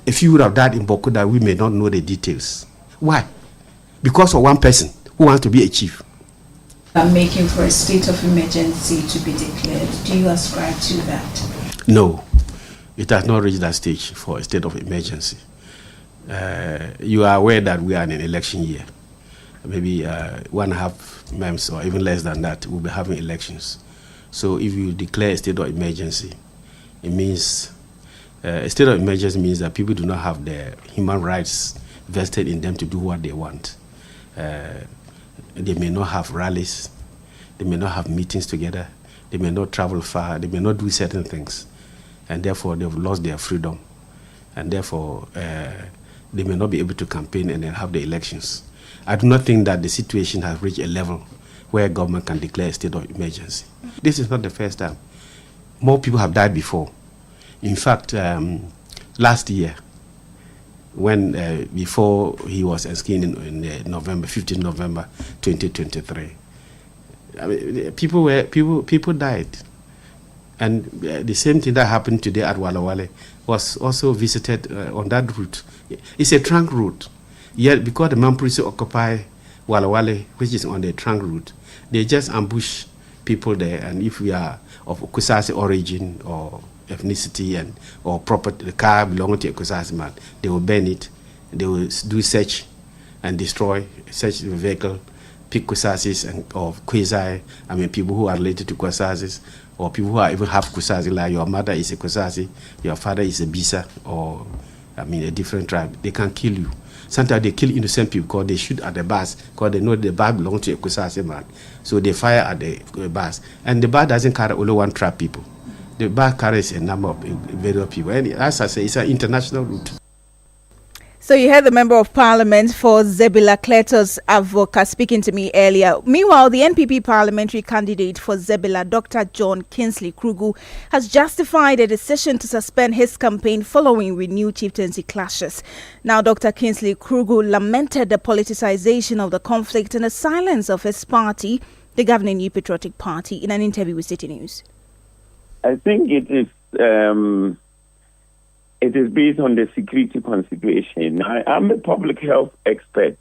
S9: A few would have died in Bawku that we may not know the details. Why? Because of one person who wants to be a chief.
S4: Making for a state of emergency to be declared. Do you ascribe to that?
S9: No, it has not reached that stage for a state of emergency. You are aware that we are in an election year. Maybe 1.5 months or even less than that, we'll be having elections. So if you declare a state of emergency, it means a state of emergency means that people do not have their human rights vested in them to do what they want. They may not have rallies. They may not have meetings together. They may not travel far. They may not do certain things. And therefore, they've lost their freedom. And therefore, they may not be able to campaign and then have the elections. I do not think that the situation has reached a level where government can declare a state of emergency. This is not the first time. More people have died before. In fact, last year, when before he was enskined in November, 15 November 2023, I mean, people died. And the same thing that happened today at Walawale was also visited on that route. It's a trunk route. Yet, because the Mampurisi occupy Walawale, which is on the trunk route, they just ambush people there. And if we are of Kusasi origin or ethnicity and or property, the car belonging to a Kusasi man, they will burn it. They will do search and destroy, search the vehicle, pick Kusasis and or Kwezai. I mean, people who are related to Kusasis, or people who are even half Kusasi, like your mother is a Kusasi, your father is a Bisa, or I mean a different tribe. They can kill you. Sometimes they kill innocent people because they shoot at the bus because they know the bus belongs to a Kusasi man. So they fire at the bus. And the bus doesn't carry only one tribe people. The bus carries a number of various people. And as I say, it's an international route.
S4: So you heard the Member of Parliament for Zebila Kletos Avoka speaking to me earlier. Meanwhile, the NPP parliamentary candidate for Zebila, Dr. John Kingsley Krugu, has justified a decision to suspend his campaign following renewed chieftaincy clashes. Now, Dr. Kingsley Krugu lamented the politicization of the conflict and the silence of his party, the governing New Patriotic Party, in an interview with Citi News.
S5: I think it is based on the security consideration. I'm a public health expert.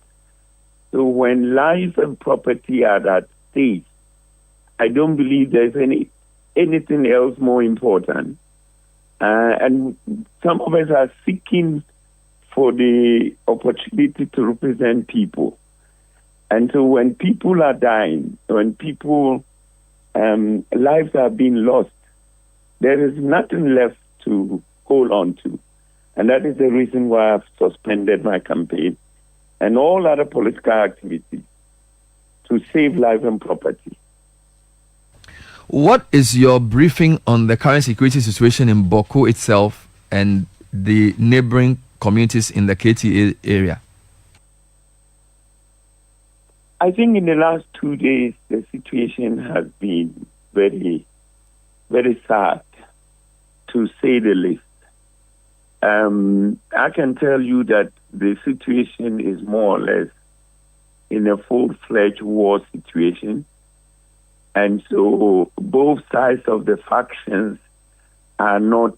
S5: So when life and property are at stake, I don't believe there's anything else more important. And some of us are seeking for the opportunity to represent people. And so when people are dying, when people, lives are being lost, there is nothing left to hold on to. And that is the reason why I've suspended my campaign and all other political activities to save life and property.
S10: What is your briefing on the current security situation in Bawku itself and the neighboring communities in the KT area?
S5: I think in the last 2 days, the situation has been very, very sad, to say the least. I can tell you that the situation is more or less in a full-fledged war situation. And so both sides of the factions are not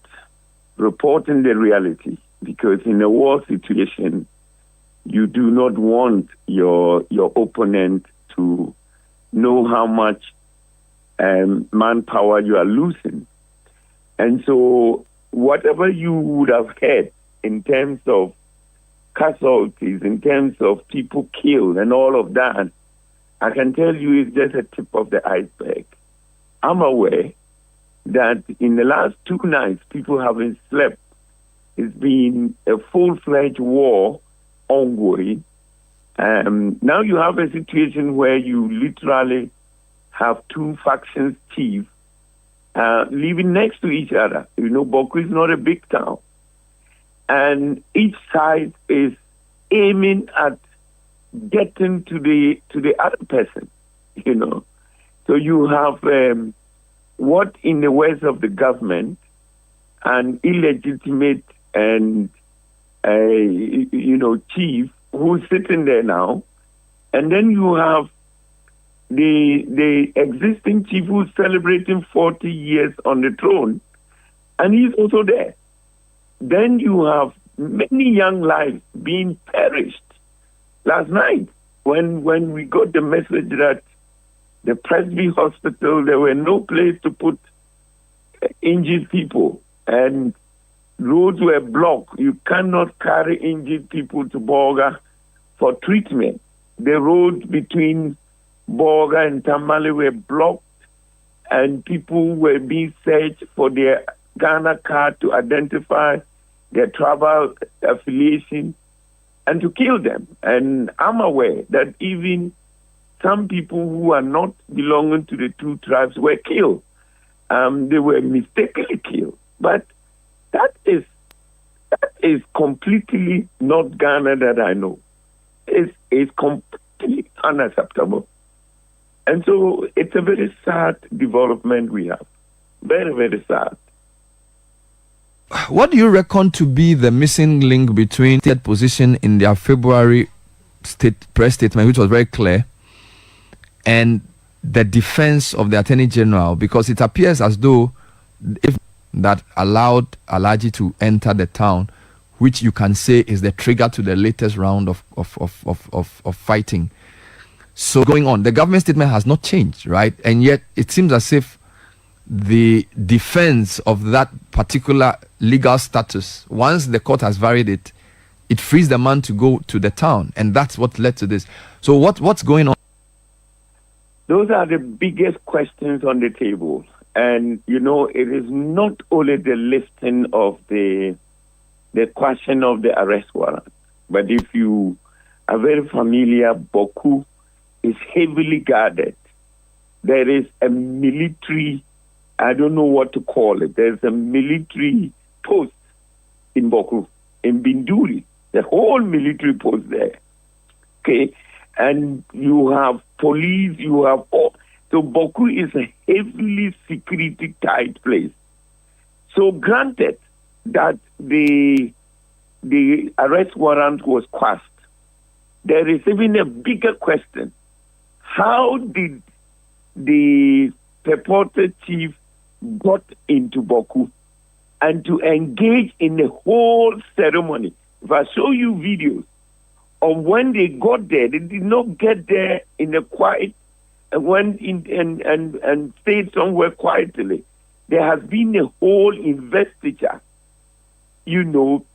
S5: reporting the reality, because in a war situation, you do not want your opponent to know how much manpower you are losing. And so whatever you would have heard in terms of casualties, in terms of people killed and all of that, I can tell you it's just a tip of the iceberg. I'm aware that in the last 2 nights, people haven't slept. It's been a full-fledged war ongoing. Now you have a situation where you literally have 2 factions chiefs living next to each other. You know, Bawku is not a big town. And each side is aiming at getting to the other person, you know. So you have what in the words of the government, an illegitimate and, chief who's sitting there now. And then you have the existing chief who's celebrating 40 years on the throne, and he's also there. Then you have many young lives being perished. Last night, when we got the message that the Presby Hospital, there were no place to put injured people, and roads were blocked. You cannot carry injured people to Borga for treatment. The roads between Borga and Tamale were blocked, and people were being searched for their Ghana card to identify their travel affiliation and to kill them. And I'm aware that even some people who are not belonging to the two tribes were killed. They were mistakenly killed. But that is completely not Ghana that I know. It's completely unacceptable. And so it's a very sad development we have. Very, very sad.
S10: What do you reckon to be the missing link between that position in their February press statement, which was very clear, and the defense of the Attorney General? Because it appears as though if that allowed Alhaji to enter the town, which you can say is the trigger to the latest round of fighting. So going on, the government statement has not changed, right? And yet it seems as if the defense of that particular legal status, once the court has varied it, it frees the man to go to the town, and that's what led to this. So what's going on?
S5: Those are the biggest questions on the table. And, it is not only the lifting of the question of the arrest warrant, but if you are very familiar, Bawku is heavily guarded. There is a military, I don't know what to call it, there's a military post in Bawku, in Binduri, the whole military post there. Okay? And you have police, you have all. So Bawku is a heavily security tight place. So granted that the arrest warrant was quashed, there is even a bigger question. How did the purported chief got into Bawku and to engage in the whole ceremony? If I show you videos of when they got there, they did not get there in a quiet and went in and stayed somewhere quietly. There has been a whole investiture, to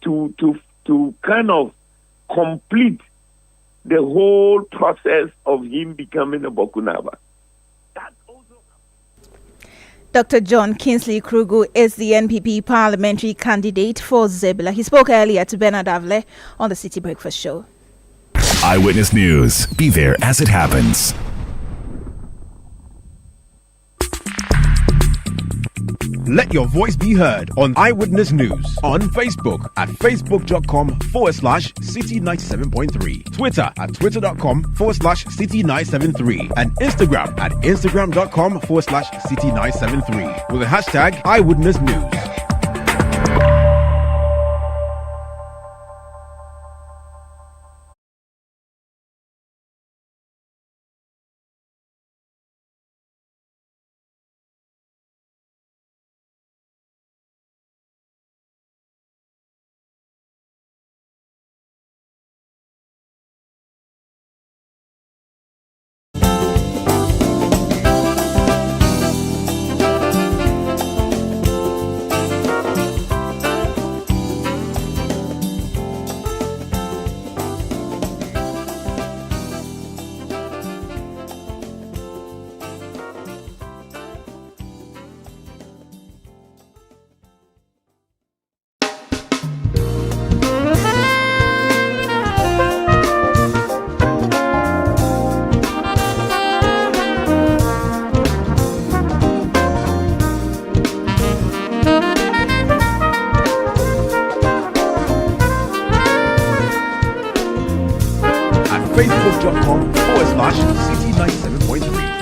S5: kind of complete the whole process of him becoming a Bokunaba.
S4: Dr. John Kingsley Krugu is the NPP parliamentary candidate for Zebula. He spoke earlier to Bernard Avle on the City Breakfast Show.
S1: Eyewitness News. Be there as it happens.
S2: Let your voice be heard on Eyewitness News on Facebook at facebook.com/Citi97.3, Twitter at twitter.com/Citi973, and Instagram at instagram.com/Citi973 with the hashtag Eyewitness News.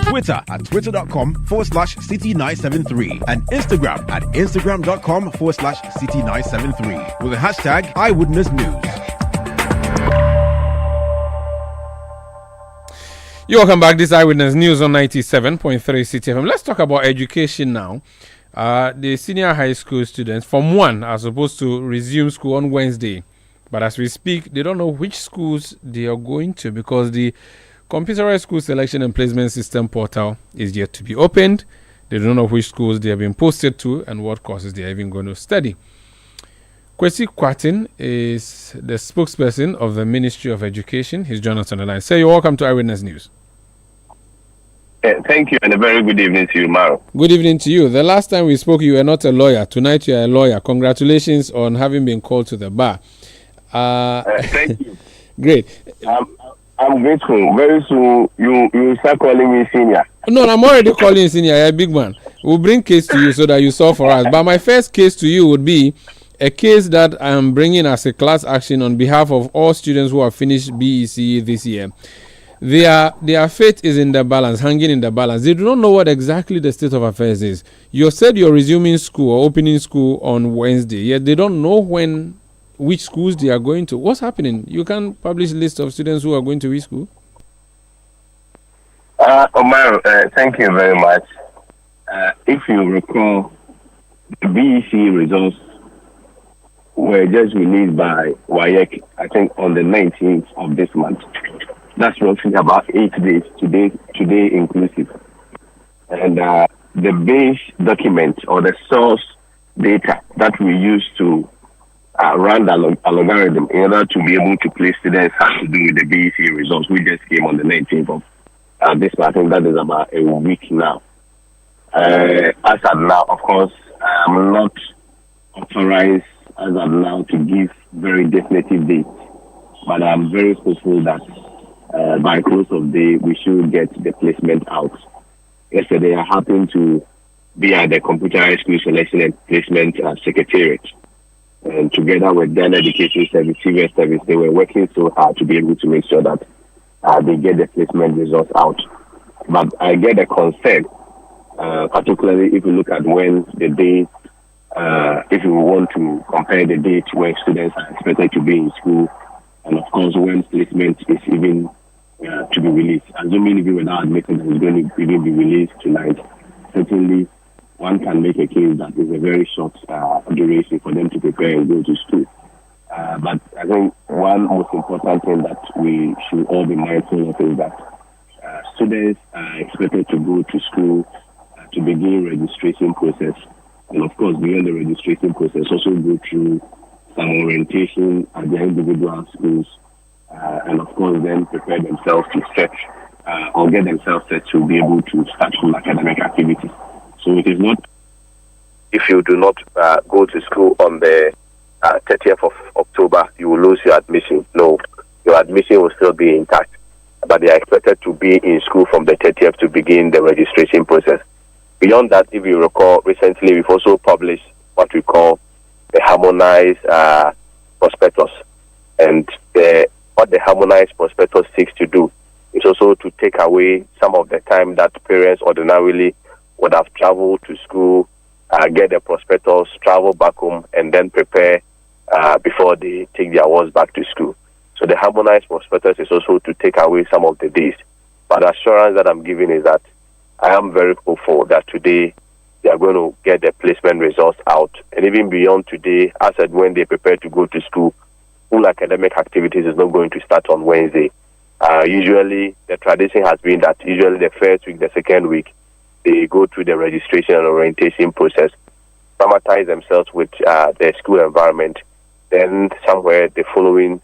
S2: Facebook.com/Citi97.3, Twitter at twitter.com/Citi973, and Instagram at instagram.com/Citi973 with the hashtag Eyewitness News.
S3: You're welcome back. This Eyewitness News on 97.3 Citi FM. Let's talk about education now. The senior high school students, Form 1, are supposed to resume school on Wednesday. But as we speak, they don't know which schools they are going to because the computerized school selection and placement system portal is yet to be opened. They don't know which schools they have been posted to and what courses they are even going to study. Kwesi Kwatin is the spokesperson of the Ministry of Education. He's joined us on the line. Sir, you're welcome to Eyewitness News.
S11: Thank you, and a very good evening to you, Umaru.
S3: Good evening to you. The last time we spoke, you were not a lawyer. Tonight, you are a lawyer. Congratulations on having been called to the bar.
S11: Thank you.
S3: Great.
S11: I'm grateful. Very soon, you start calling me senior.
S3: No, I'm already calling you senior. You're a big man. We'll bring case to you so that you solve for us. But my first case to you would be a case that I am bringing as a class action on behalf of all students who have finished BECE this year. Their fate is in the balance, hanging in the balance. They do not know what exactly the state of affairs is. You said you're resuming school or opening school on Wednesday, yet they don't know which schools they are going to. What's happening? You can publish a list of students who are going to which school?
S11: Umaru, thank you very much. If you recall, the BEC results were just released by WAEC, I think on the 19th of this month. That's roughly about 8 days, today inclusive. And the base document or the source data that we use to run the algorithm in order to be able to place students has to do with the BEC results, which just came on the 19th of this month. I think that is about a week now. As of now, of course, I'm not authorized as of now to give very definitive dates, but I'm very hopeful that by close of day, we should get the placement out. Yesterday, I happened to be at the Computerized School Selection and Placement Secretariat. And together with Ghana Education Service, Civil Service, they were working so hard to be able to make sure that they get the placement results out. But I get a concern, particularly if you look at when the date, if you want to compare the date where students are expected to be in school, and of course when placement is even to be released. Assuming even without admitting that it's going to even be released tonight, certainly one can make a case that it's a very short duration for them to prepare and go to school. But I think one most important thing that we should all be mindful of is that students are expected to go to school to begin registration process. And of course, beyond the registration process, also go through some orientation at their individual schools. And of course, then prepare themselves to set or get themselves set to be able to start full academic activities. So it is not, if you do not go to school on the 30th of October, you will lose your admission. No, your admission will still be intact. But they are expected to be in school from the 30th to begin the registration process. Beyond that, if you recall, recently we've also published what we call the harmonized prospectus. And what the harmonized prospectus seeks to do is also to take away some of the time that parents ordinarily would have traveled to school, get the prospectus, travel back home, and then prepare before they take their awards back to school. So the harmonized prospectus is also to take away some of the days. But the assurance that I'm giving is that I am very hopeful that today they are going to get the placement results out. And even beyond today, as and when they prepare to go to school, full academic activities is not going to start on Wednesday. Usually, the tradition has been that usually the first week, the second week, they go through the registration and orientation process, familiarize themselves with their school environment, then somewhere the following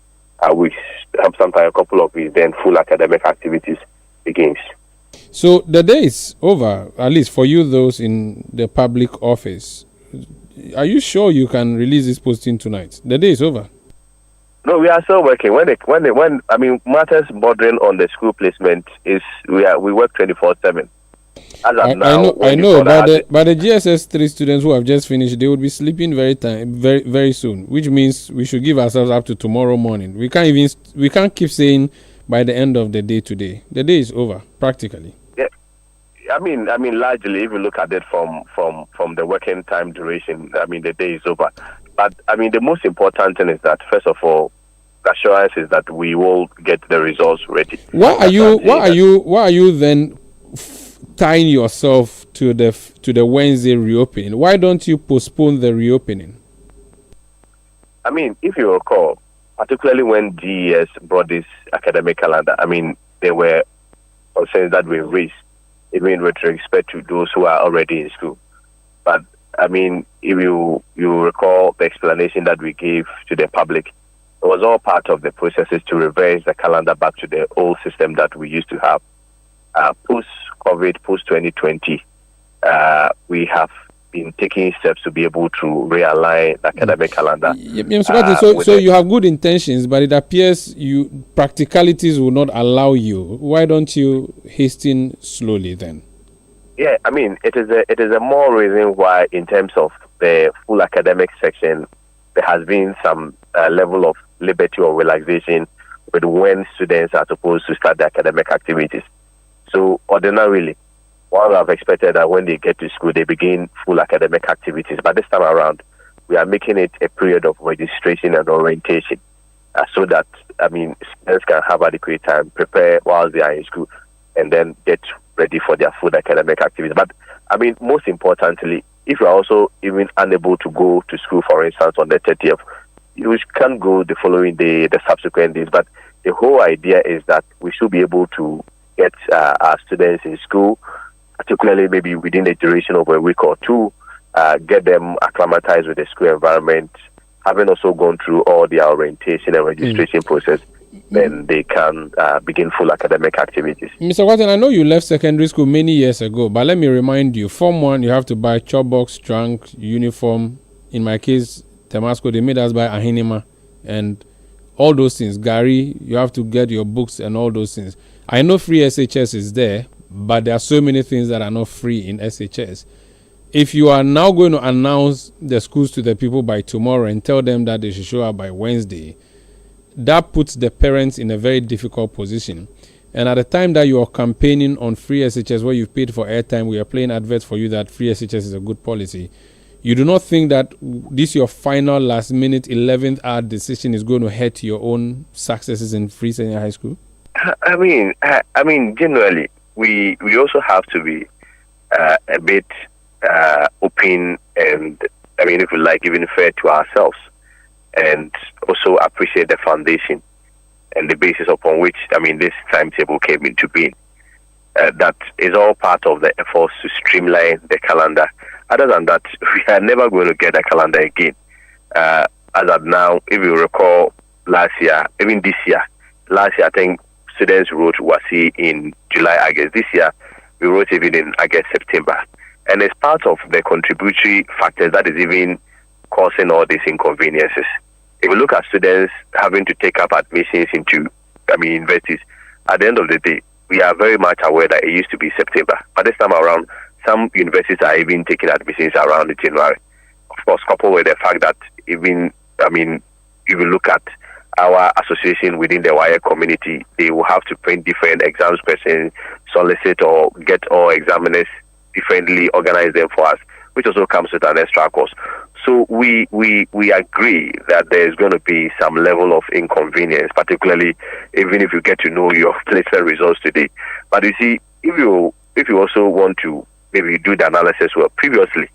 S11: weeks, sometimes a couple of weeks, then full academic activities begins.
S3: So the day is over, at least for you, those in the public office. Are you sure you can release this posting tonight? The day is over.
S11: No, we are still working. When matters bordering on the school placement is we work 24/7. I know,
S3: but the GSS 3 students who have just finished, they would be sleeping very soon, which means we should give ourselves up to tomorrow morning. We can't keep saying by the end of the day today. The day is over, practically.
S11: Yeah, I mean, largely, if you look at it from the working time duration, the day is over. But the most important thing is that first of all, the assurance is that we will get the results ready.
S3: Why are you then tying yourself to the Wednesday reopening? Why don't you postpone the reopening?
S11: If you recall, particularly when GES brought this academic calendar, there were concerns that were raised, even with respect to those who are already in school. But if you recall the explanation that we gave to the public, it was all part of the processes to reverse the calendar back to the old system that we used to have. Post-COVID, post-2020, we have been taking steps to be able to realign the academic calendar.
S3: So you have good intentions, but it appears practicalities will not allow you. Why don't you hasten slowly then?
S11: Yeah, I mean, it is a more reason why, in terms of the full academic section, there has been some level of liberty or relaxation with when students are supposed to start their academic activities. So ordinarily, one would have expected that when they get to school, they begin full academic activities. But this time around, we are making it a period of registration and orientation so that, students can have adequate time, prepare while they are in school, and then get ready for their full academic activities. But, most importantly, if you are also even unable to go to school, for instance, on the 30th, you can go the following day, the subsequent days. But the whole idea is that we should be able to get our students in school, particularly maybe within the duration of a week or two, get them acclimatized with the school environment, having also gone through all the orientation and registration process, then they can begin full academic activities.
S3: Mr. Watson, I know you left secondary school many years ago, but let me remind you, Form 1, you have to buy chop box, trunk, uniform. In my case, Temasco, they made us buy ahinima and all those things. Gary, you have to get your books and all those things. I know free SHS is there, but there are so many things that are not free in SHS. If you are now going to announce the schools to the people by tomorrow and tell them that they should show up by Wednesday, that puts the parents in a very difficult position. And at the time that you are campaigning on free SHS, where you've paid for airtime, we are playing adverts for you that free SHS is a good policy. You do not think that this your final last minute 11th hour decision is going to hurt your own successes in free senior high school?
S11: Generally, we also have to be a bit open and, if you like, even fair to ourselves, and also appreciate the foundation and the basis upon which, this timetable came into being. That is all part of the efforts to streamline the calendar. Other than that, we are never going to get a calendar again. As of now, if you recall last year, even this year, I think students wrote WASI in July, August. This year, we wrote even in August, September. And it's part of the contributory factors that is even causing all these inconveniences. If you look at students having to take up admissions into, universities, at the end of the day, we are very much aware that it used to be September. But this time around, some universities are even taking admissions around January. Of course, coupled with the fact that even, if you look at our association within the wire community, they will have to print different exams questions, solicit or get all examiners differently, organize them for us, which also comes with an extra cost. So we agree that there is going to be some level of inconvenience, particularly even if you get to know your placement results today. But you see, if you also want to maybe do the analysis well, previously,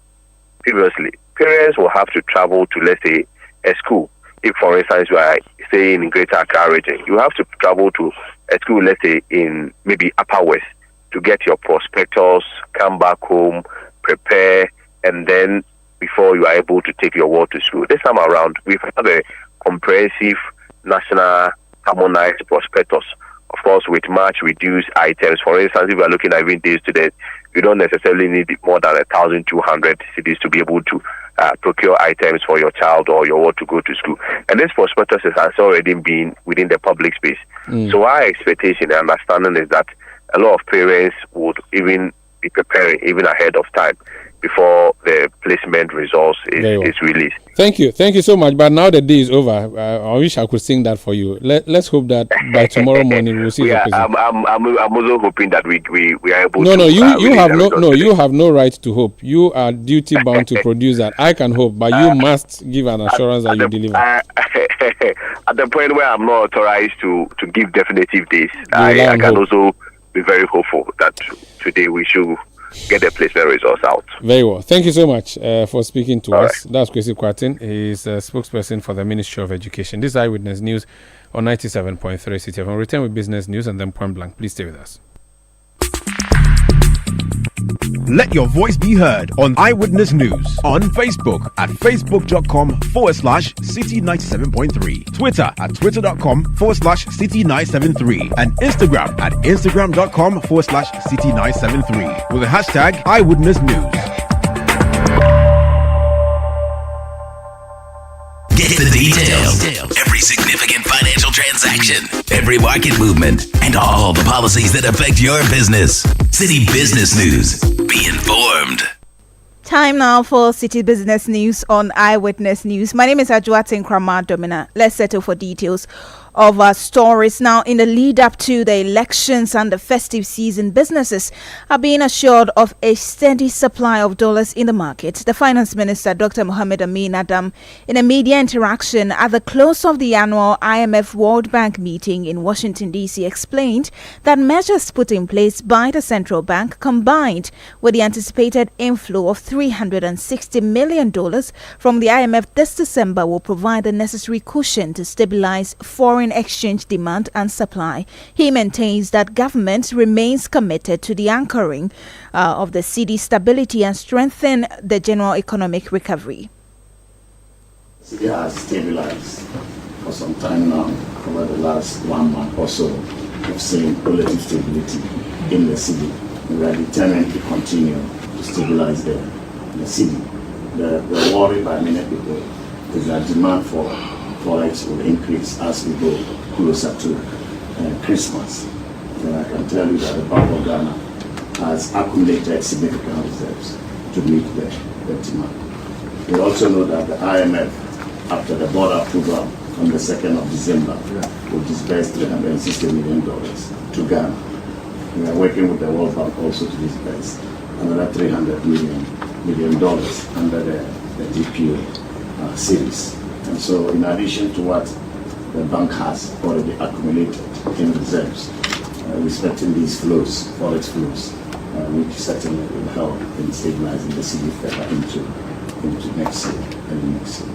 S11: parents will have to travel to, let's say, a school. If, for instance, you are staying in Greater Accra region, you have to travel to a school, let's say, in maybe Upper West to get your prospectus, come back home, prepare, and then before you are able to take your work to school. This time around, we have a comprehensive national harmonized prospectus, of course, with much reduced items. For instance, if you are looking at even these students, you don't necessarily need more than 1,200 cities to be able to procure items for your child or your work to go to school. And this prospectus has already been within the public space. So our expectation and understanding is that a lot of parents would even be preparing even ahead of time before the placement results is released.
S3: Thank you so much. But now the day is over. I wish I could sing that for you. Let's hope that by tomorrow morning we'll see.
S11: I'm also hoping that we are able.
S3: You have no right to hope. You are duty bound to produce that. I can hope, but you must give an assurance that you deliver.
S11: At the point where I'm not authorized to give definitive days, I can also be very hopeful that today we should get the placement results out.
S3: Very well. Thank you so much for speaking to us. That's Kwesi Kwatin. He's a spokesperson for the Ministry of Education. This is Eyewitness News on 97.3 Citi FM. We'll return with business news and then point blank. Please stay with us.
S2: Let your voice be heard on Eyewitness News on Facebook at facebook.com/Citi97.3, Twitter at twitter.com/Citi973, and Instagram at instagram.com/Citi973 with the hashtag Eyewitness News.
S1: action, every market movement, and all the policies that affect your business. Citi Business News. Be informed.
S4: Time now for Citi Business News on Eyewitness News. My name is Ajuatin Krama Domina. Let's settle for details of our stories. Now, in the lead up to the elections and the festive season, businesses are being assured of a steady supply of dollars in the market. The Finance Minister, Dr. Mohamed Amin Adam, in a media interaction at the close of the annual IMF World Bank meeting in Washington, D.C., explained that measures put in place by the central bank, combined with the anticipated inflow of $360 million from the IMF this December, will provide the necessary cushion to stabilize foreign exchange demand and supply. He maintains that government remains committed to the anchoring of the cedi stability and strengthen the general economic recovery.
S12: Cedi has stabilized for some time now. Over the last 1 month or so, we've seen relative stability in the cedi. We are determined to continue to stabilize the cedi. The worry by many people is that demand for forex will increase as we go closer to Christmas. And I can tell you that the Bank of Ghana has accumulated significant reserves to meet the demand. We also know that the IMF, after the board approval on the 2nd of December, will disburse $360 million to Ghana. We are working with the World Bank also to disburse another $300 million under the DPO series. And so, in addition to what the bank has already accumulated in reserves, we're expecting these flows, forex flows, which certainly will help in stabilizing the cedi further into next year and next year.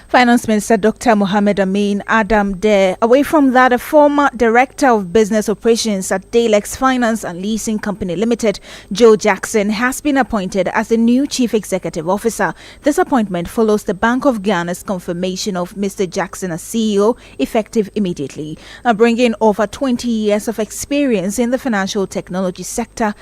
S4: Finance Minister Dr. Mohamed Amin Adam there. Away from that, a former Director of Business Operations at Dalex Finance and Leasing Company Limited, Joe Jackson, has been appointed as the new Chief Executive Officer. This appointment follows the Bank of Ghana's confirmation of Mr. Jackson as CEO, effective immediately. Bringing over 20 years of experience in the financial technology sector,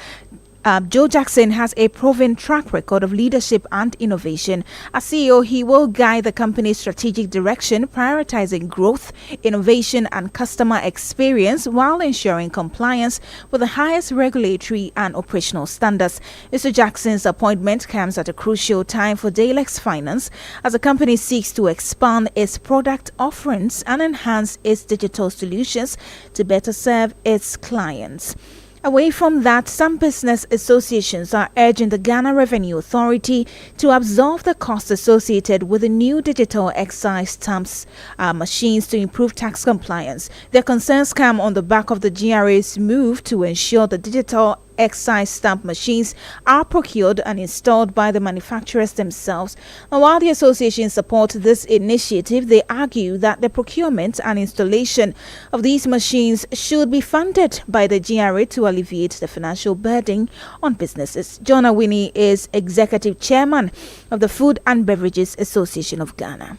S4: Joe Jackson has a proven track record of leadership and innovation. As CEO, he will guide the company's strategic direction, prioritizing growth, innovation, and customer experience while ensuring compliance with the highest regulatory and operational standards. Mr. Jackson's appointment comes at a crucial time for Dalex Finance as the company seeks to expand its product offerings and enhance its digital solutions to better serve its clients. Away from that, some business associations are urging the Ghana Revenue Authority to absorb the costs associated with the new digital excise stamps machines to improve tax compliance. Their concerns come on the back of the GRA's move to ensure the digital excise stamp machines are procured and installed by the manufacturers themselves. Now, while the association supports this initiative, they argue that the procurement and installation of these machines should be funded by the GRA to alleviate the financial burden on businesses. John Awini is Executive Chairman of the Food and Beverages Association of Ghana.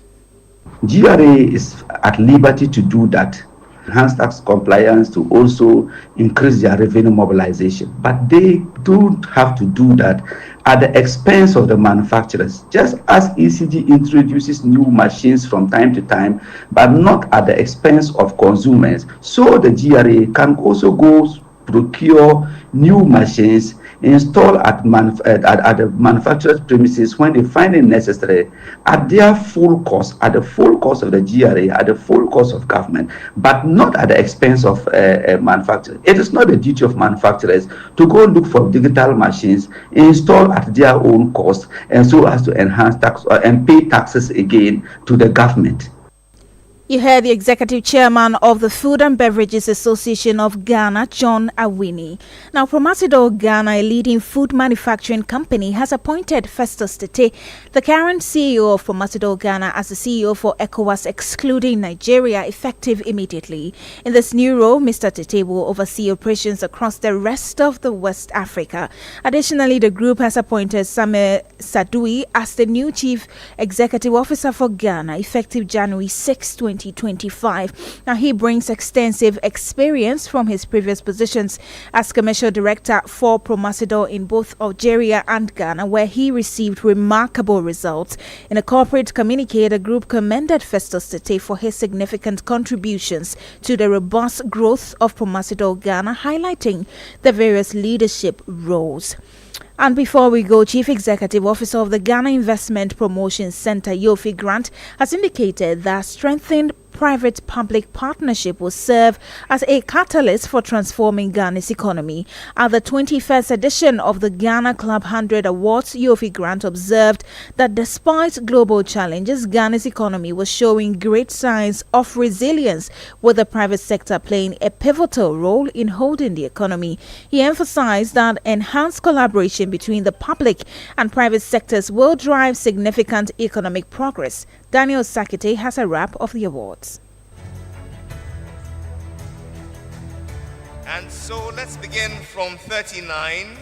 S13: GRA is at liberty to do that, enhance tax compliance, to also increase their revenue mobilization. But they don't have to do that at the expense of the manufacturers, just as ECG introduces new machines from time to time, but not at the expense of consumers. So the GRA can also go procure new machines, install at the manufacturer's premises when they find it necessary, at their full cost, at the full cost of the GRA, at the full cost of government, but not at the expense of manufacturers. It is not the duty of manufacturers to go look for digital machines, install at their own cost, and so as to enhance tax and pay taxes again to the government.
S4: You heard the Executive Chairman of the Food and Beverages Association of Ghana, John Awini. Now, Promasidor Ghana, a leading food manufacturing company, has appointed Festus Tete, the current CEO of Promasidor Ghana, as the CEO for ECOWAS, excluding Nigeria, effective immediately. In this new role, Mr. Tete will oversee operations across the rest of the West Africa. Additionally, the group has appointed Sameh Sadoui as the new Chief Executive Officer for Ghana, effective January 6, 2020. 2025. Now, he brings extensive experience from his previous positions as commercial director for Promasidor in both Algeria and Ghana, where he received remarkable results. In a corporate communique, the group commended Festus Citi for his significant contributions to the robust growth of Promasidor Ghana, highlighting the various leadership roles. And before we go, Chief Executive Officer of the Ghana Investment Promotion Center, Yofi Grant, has indicated that strengthened private-public partnership will serve as a catalyst for transforming Ghana's economy. At the 21st edition of the Ghana Club 100 Awards, Yofi Grant observed that despite global challenges, Ghana's economy was showing great signs of resilience, with the private sector playing a pivotal role in holding the economy. He emphasized that enhanced collaboration between the public and private sectors will drive significant economic progress. Daniel Sakite has a wrap of the awards.
S14: And so let's begin from 39,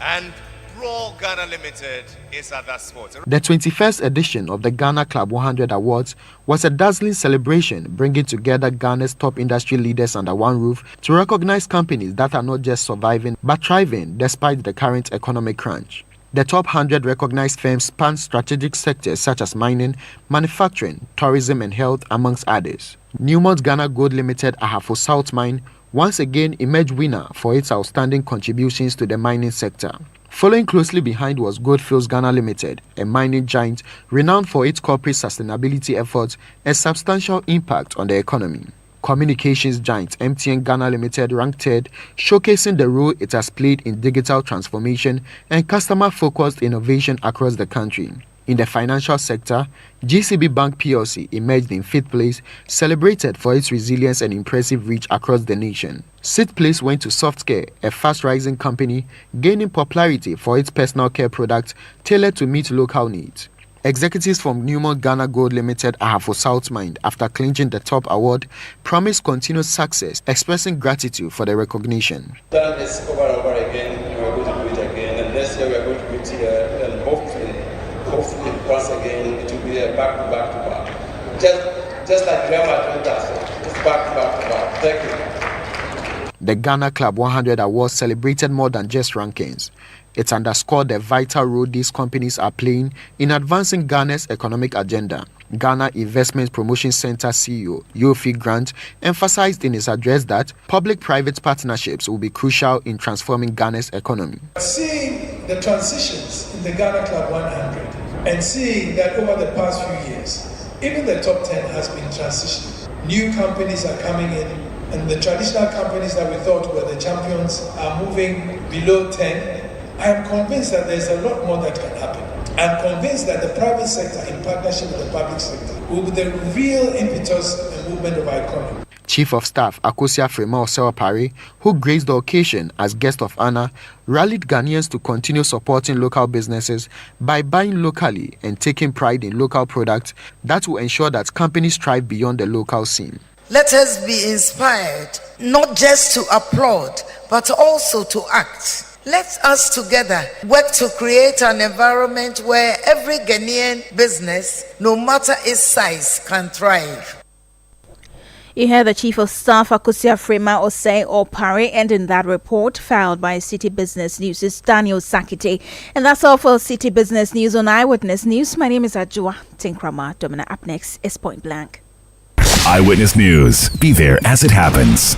S14: and Raw Ghana Limited is at that spot.
S15: The 21st edition of the Ghana Club 100 Awards was a dazzling celebration, bringing together Ghana's top industry leaders under one roof to recognize companies that are not just surviving but thriving despite the current economic crunch. The top 100 recognized firms span strategic sectors such as mining, manufacturing, tourism and health, amongst others. Newmont Ghana Gold Limited Ahafo South Mine once again emerged winner for its outstanding contributions to the mining sector. Following closely behind was Goldfields Ghana Limited, a mining giant renowned for its corporate sustainability efforts and substantial impact on the economy. Communications giant MTN Ghana Limited ranked third, showcasing the role it has played in digital transformation and customer-focused innovation across the country. In the financial sector, GCB Bank PLC emerged in fifth place, celebrated for its resilience and impressive reach across the nation. Sixth place went to Softcare, a fast-rising company gaining popularity for its personal care products tailored to meet local needs. Executives from Newmont Ghana Gold Limited Ahafo South Mine, after clinching the top award, promised continued success, expressing gratitude for the recognition.
S16: Done this over and over again, and we're going to do it again. And next year we're going to do it here, and hopefully once again it will be a back-to-back. Just like Real Madrid does, it's back-to-back. Thank you.
S15: The Ghana Club 100 Awards celebrated more than just rankings. It underscored the vital role these companies are playing in advancing Ghana's economic agenda. Ghana Investment Promotion Center CEO Yofi Grant emphasized in his address that public-private partnerships will be crucial in transforming Ghana's economy.
S17: Seeing the transitions in the Ghana Club 100 and seeing that over the past few years, even the top 10 has been transitioning. New companies are coming in, and the traditional companies that we thought were the champions are moving below 10. I am convinced that there's a lot more that can happen. I'm convinced that the private sector, in partnership with the public sector, will be the real impetus and movement of our economy.
S15: Chief of Staff Akosia Frema Osewapare, who graced the occasion as guest of honor, rallied Ghanaians to continue supporting local businesses by buying locally and taking pride in local products that will ensure that companies thrive beyond the local scene.
S18: Let us be inspired, not just to applaud, but also to act. Let us together work to create an environment where every Ghanaian business, no matter its size, can thrive.
S4: You heard the Chief of Staff Akosia Frema Osewapare, ending that report filed by Citi Business News' Daniel Sakite. And that's all for Citi Business News on Eyewitness News. My name is Ajua Tinkrama. Domina. Up next is Point Blank.
S1: Eyewitness News. Be there as it happens.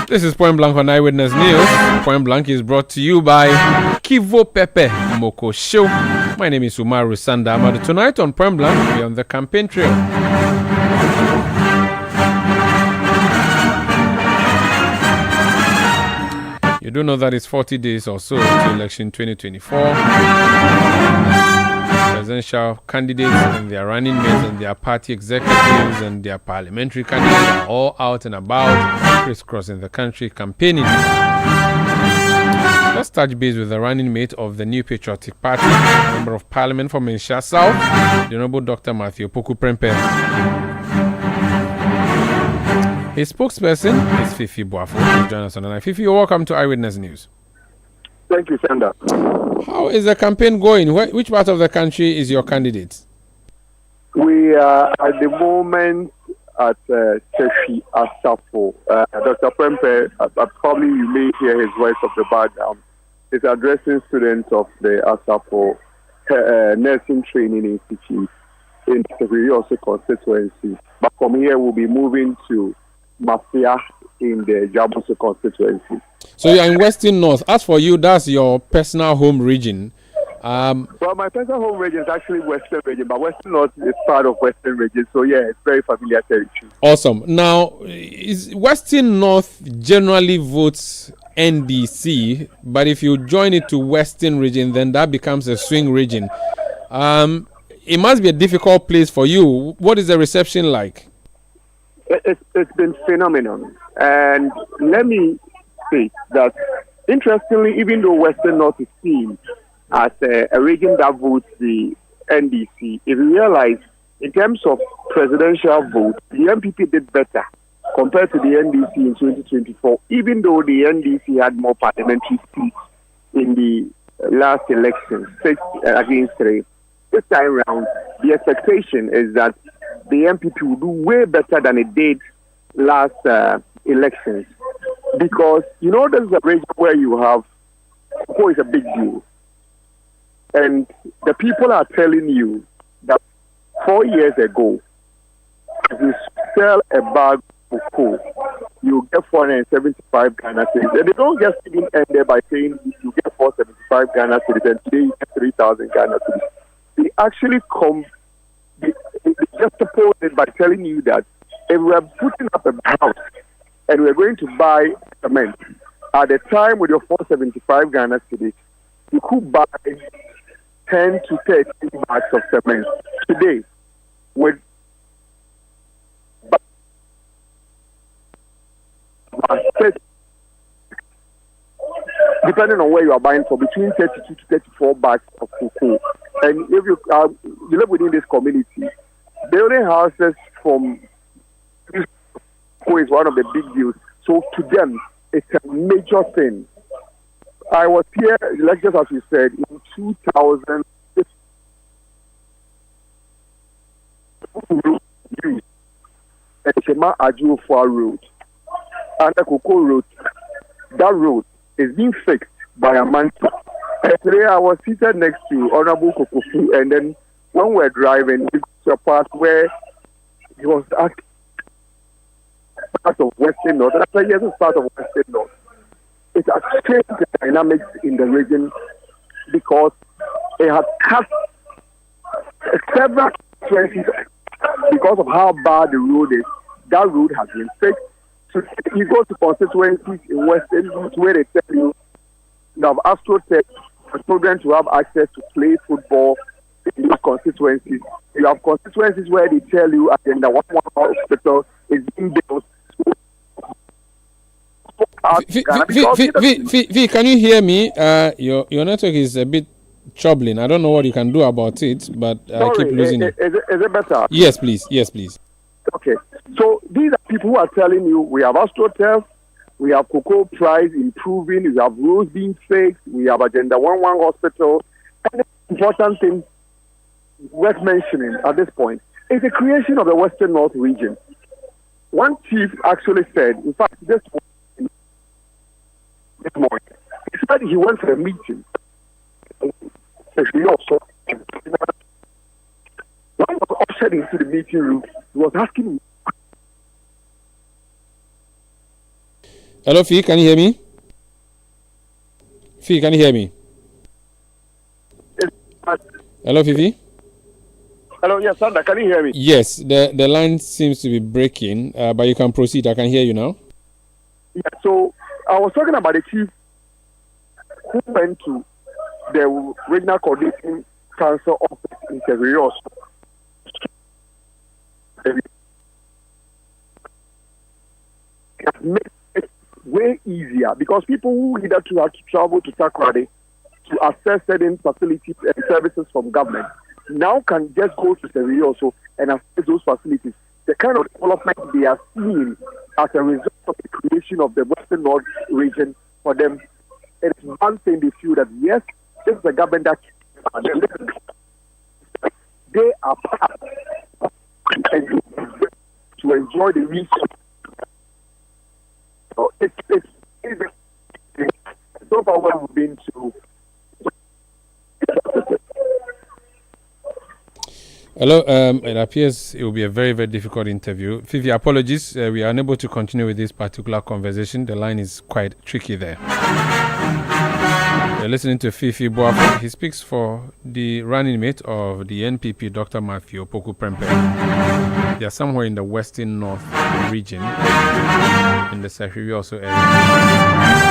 S3: This is Point Blank on Eyewitness News. Point Blank is brought to you by Kivo Pepe Moko Show. My name is Umaru Sanda Amadu. Tonight on Point Blank, we're on the campaign trail. You do know that it's 40 days or so to election 2024. Presidential candidates and their running mates and their party executives and their parliamentary candidates are all out and about, crisscrossing the country campaigning. Let's touch base with the running mate of the New Patriotic Party, Member of Parliament for Mensha South, the Honorable Dr. Matthew Poku Prempeh. His spokesperson is Fifi Boafo. Please join us on the line. Fifi, welcome to Eyewitness News.
S19: Thank you, Sanda.
S3: How is the campaign going? Which part of the country is your candidate?
S19: We are at the moment at Chefi Asafo. Dr. Prempeh, probably you may hear his voice of the background, is addressing students of the Asafo Nursing Training Institute in the also constituency. But from here, we'll be moving to Mafia in the Jabuso constituency.
S3: So you're in Western North. As for you, that's your personal home region.
S19: Well, my personal home region is actually Western region, but Western North is part of Western region. So yeah, it's very familiar territory.
S3: Awesome. Now, is Western North generally votes NDC, but if you join it to Western region, then that becomes a swing region. It must be a difficult place for you. What is the reception like?
S19: It's been phenomenal. And let me say that, interestingly, even though Western North is seen as a region that votes the NDC, if you realize, in terms of presidential vote, the MPP did better compared to the NDC in 2024, even though the NDC had more parliamentary seats in the last election, 6 against 3. This time round, the expectation is that the MPP will do way better than it did last elections. Because, you know, there's a region where you have, cocoa is a big deal. And the people are telling you that 4 years ago, if you sell a bag of cocoa, you get 475 Ghana cedis. And they don't just even end there by saying you get 475 Ghana cedis and today you get 3,000 Ghana cedis. They actually they just oppose it by telling you that if we are putting up a house and we're going to buy cement, at the time with your 475 Ghana cedis, you could buy 10 to 13 bags of cement. Today, with depending on where you are buying for, between 32 to 34 bags of cocoa. And if you live within this community, building houses from this cocoa is one of the big deals. So to them, it's a major thing. I was here, like just as you said, in 2000. Shema Ajufua Road and the Cocoa Road. That road is being fixed by a man. Today I was seated next to Honorable Kokofu, and then when we're driving, we got to a part where he was asking part of Western North. And I said, yes, it's part of Western North. It has changed the dynamics in the region because it has cut several places because of how bad the road is. That road has been fixed. So you go to constituencies in Western North where they tell you have AstroTech for children to have access to play football in those constituencies. You have constituencies where they tell you at the end that one hospital is being built.
S3: Can you hear me? Your network is a bit troubling. I don't know what you can do about it, but I keep losing it.
S19: Is it better?
S3: Yes, please. Yes, please.
S19: Okay. So these are people who are telling you we have AstroTurf, we have cocoa price improving, we have roads being fixed, we have Agenda 11 hospital. And the important thing worth mentioning at this point is the creation of the Western North region. One chief actually said, in fact, this morning, he said he went for a meeting. Actually, also, when he was ushered into the meeting room, he was asking me.
S3: Hello, Fee, can you hear me? Fee, can you hear me? Hello, Fifi?
S19: Hello, yes, Sanda, can you hear me?
S3: Yes, the line seems to be breaking, but you can proceed. I can hear you now.
S19: Yeah, so I was talking about the chief who went to the regional coordinating council office in Severus. It makes it way easier because people who needed to have to travel to Takoradi to access certain facilities and services from government now can just go to Severus and access those facilities. The kind of development they are seeing as a result of the creation of the Western North region for them, it's one thing they feel that yes, this is a government that they are part to enjoy the resources. So it's so far what we've been to.
S3: Hello, it appears it will be a very, very difficult interview. Fifi, apologies. We are unable to continue with this particular conversation. The line is quite tricky there. You're listening to Fifi Bawku. He speaks for the running mate of the NPP, Dr. Matthew Opoku Prempeh. They are somewhere in the Western North region, in the Sahiri also area.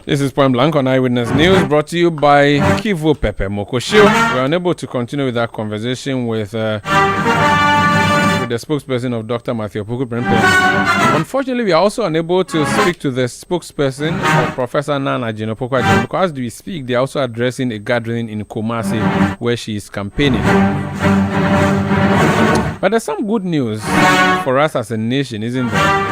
S3: This is Point Blank on Eyewitness News, brought to you by Kivu Pepe Mokoshio. We are unable to continue with that conversation with the spokesperson of Dr. Matthew Opoku Prempeh. Unfortunately, we are also unable to speak to the spokesperson of Professor Nana Jane Opoku Adjei, because as we speak, they are also addressing a gathering in Kumasi where she is campaigning. But there's some good news for us as a nation, isn't there?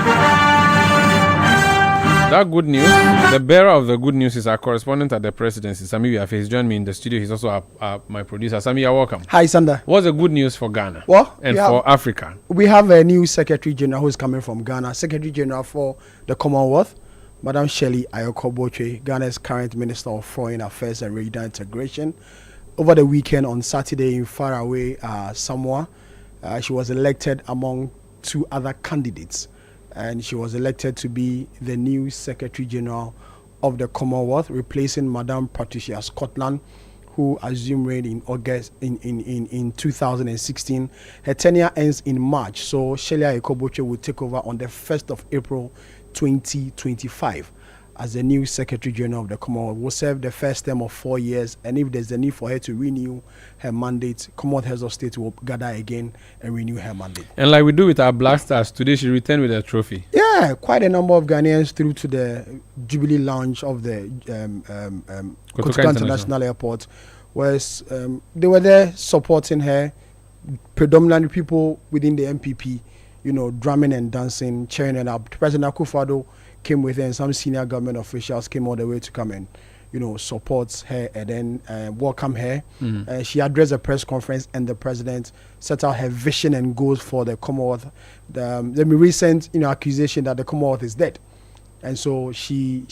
S3: That good news, the bearer of the good news is our correspondent at the presidency, Sami Yafe. He's joined me in the studio. He's also my producer. Sami, you're welcome.
S20: Hi, Sanda.
S3: What's the good news for Ghana
S20: and
S3: for Africa?
S20: We have a new Secretary General who is coming from Ghana, Secretary General for the Commonwealth, Madam Shirley Ayokoboche, Ghana's current Minister of Foreign Affairs and Regional Integration. Over the weekend on Saturday in faraway Samoa, she was elected among 2 other candidates. And she was elected to be the new Secretary General of the Commonwealth, replacing Madam Patricia Scotland, who assumed reign in August in 2016. Her tenure ends in March, so Shelia Ekoboche will take over on the 1st of April 2025 as the new Secretary General of the Commonwealth. Will serve the first term of 4 years, and if there's a need for her to renew her mandate, Commonwealth Heads of State will gather again and renew her mandate.
S3: And like we do with our Black Stars, today she returned with a trophy.
S20: Yeah, quite a number of Ghanaians through to the Jubilee Lounge of the Kotoka International Airport, where they were there supporting her, predominantly people within the MPP, drumming and dancing, cheering her up. President Akufo-Addo came with her, and some senior government officials came all the way to come and, support her and then welcome her. She addressed a press conference, and the president set out her vision and goals for the Commonwealth. The recent, accusation that the Commonwealth is dead, and so she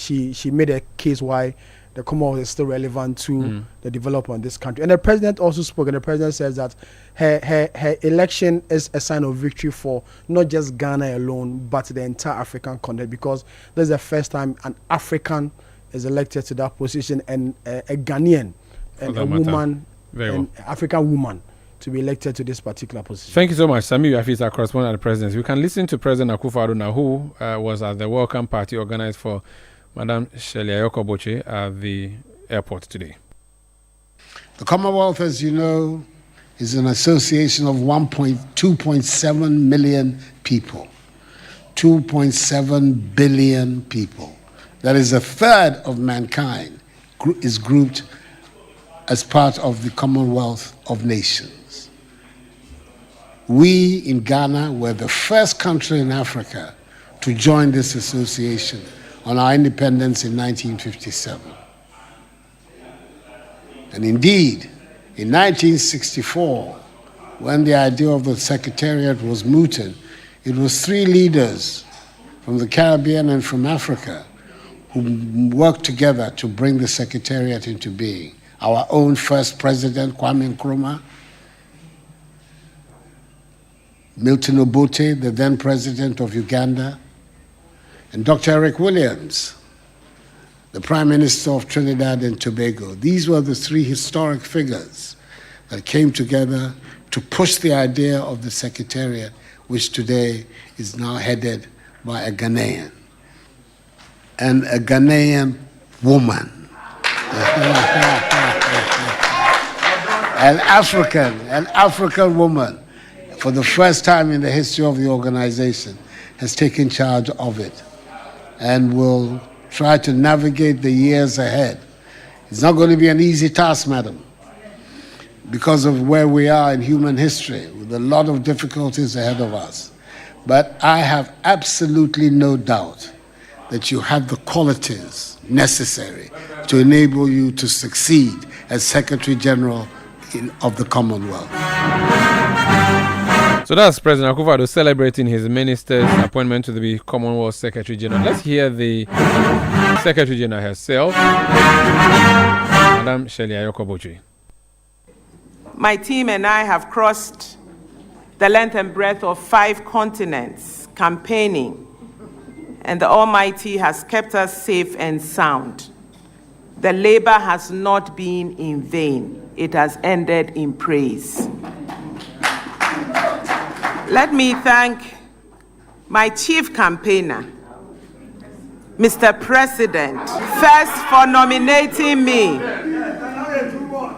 S20: made a case why the Commonwealth is still relevant to the development of this country. And the president also spoke, and the president says that her election is a sign of victory for not just Ghana alone, but the entire African continent, because this is the first time an African is elected to that position, and a Ghanaian and a woman, an African woman, to be elected to this particular position.
S3: Thank you so much. Sami Yafe is our correspondent at the presidency. We can listen to President Akufo-Addo now, who was at the welcome party organized for Madam Shirley Ayokoboche at the airport today.
S21: The Commonwealth, as you know, is an association of 2.7 million people. 2.7 billion people. That is a third of mankind is grouped as part of the Commonwealth of Nations. We in Ghana were the first country in Africa to join this association on our independence in 1957. And indeed, in 1964, when the idea of the Secretariat was mooted, it was 3 leaders from the Caribbean and from Africa who worked together to bring the Secretariat into being. Our own first president, Kwame Nkrumah, Milton Obote, the then president of Uganda, and Dr. Eric Williams, the Prime Minister of Trinidad and Tobago. These were the 3 historic figures that came together to push the idea of the Secretariat, which today is now headed by a Ghanaian, and a Ghanaian woman. An African woman, for the first time in the history of the organization, has taken charge of it and will try to navigate the years ahead. It's not going to be an easy task, madam, because of where we are in human history, with a lot of difficulties ahead of us. But I have absolutely no doubt that you have the qualities necessary to enable you to succeed as Secretary General of the Commonwealth.
S3: So that's President Akufo-Addo celebrating his minister's appointment to the Commonwealth Secretary General. Let's hear the Secretary General herself, Madam Shirley Ayokoboche.
S22: My team and I have crossed the length and breadth of 5 continents campaigning, and the Almighty has kept us safe and sound. The labor has not been in vain. It has ended in praise. Let me thank my chief campaigner, Mr. President, first for nominating me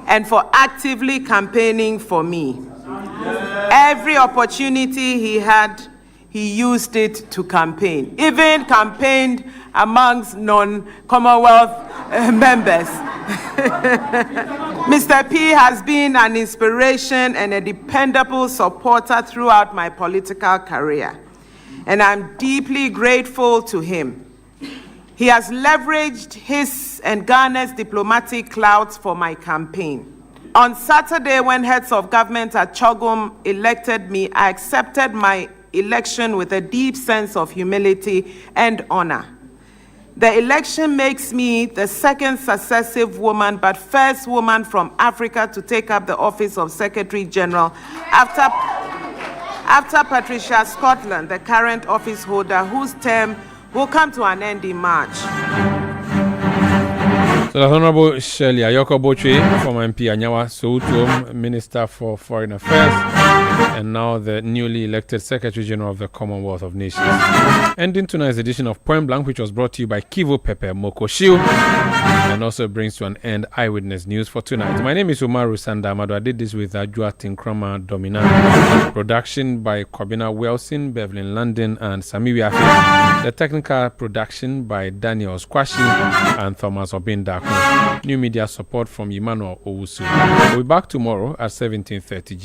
S22: and for actively campaigning for me. Every opportunity he had, he used it to campaign, even campaigned amongst non-Commonwealth members. Mr. P has been an inspiration and a dependable supporter throughout my political career, and I'm deeply grateful to him. He has leveraged his and Ghana's diplomatic clout for my campaign. On Saturday, when heads of government at Chogum elected me, I accepted my election with a deep sense of humility and honor. The election makes me the second successive woman, but first woman from Africa to take up the office of Secretary General after Patricia Scotland, the current office holder, whose term will come to an end in March.
S3: So the Honorable Shirley Ayoko Bochwe, former MP Anyawa Soutum, Minister for Foreign Affairs, and now the newly elected Secretary General of the Commonwealth of Nations. Ending tonight's edition of Point Blank, which was brought to you by Kivo Pepe Mokoshiu, and also brings to an end Eyewitness News for tonight. My name is Umaru Sanda Amadu. I did this with Ajua Tinkroma Domina. Production by Kobina Wilson, Beverlyn London, and Sami Wiafi. The technical production by Daniel Squashi and Thomas Obinda. New media support from Emmanuel Owusu. We'll be back tomorrow at 17:30 GMT.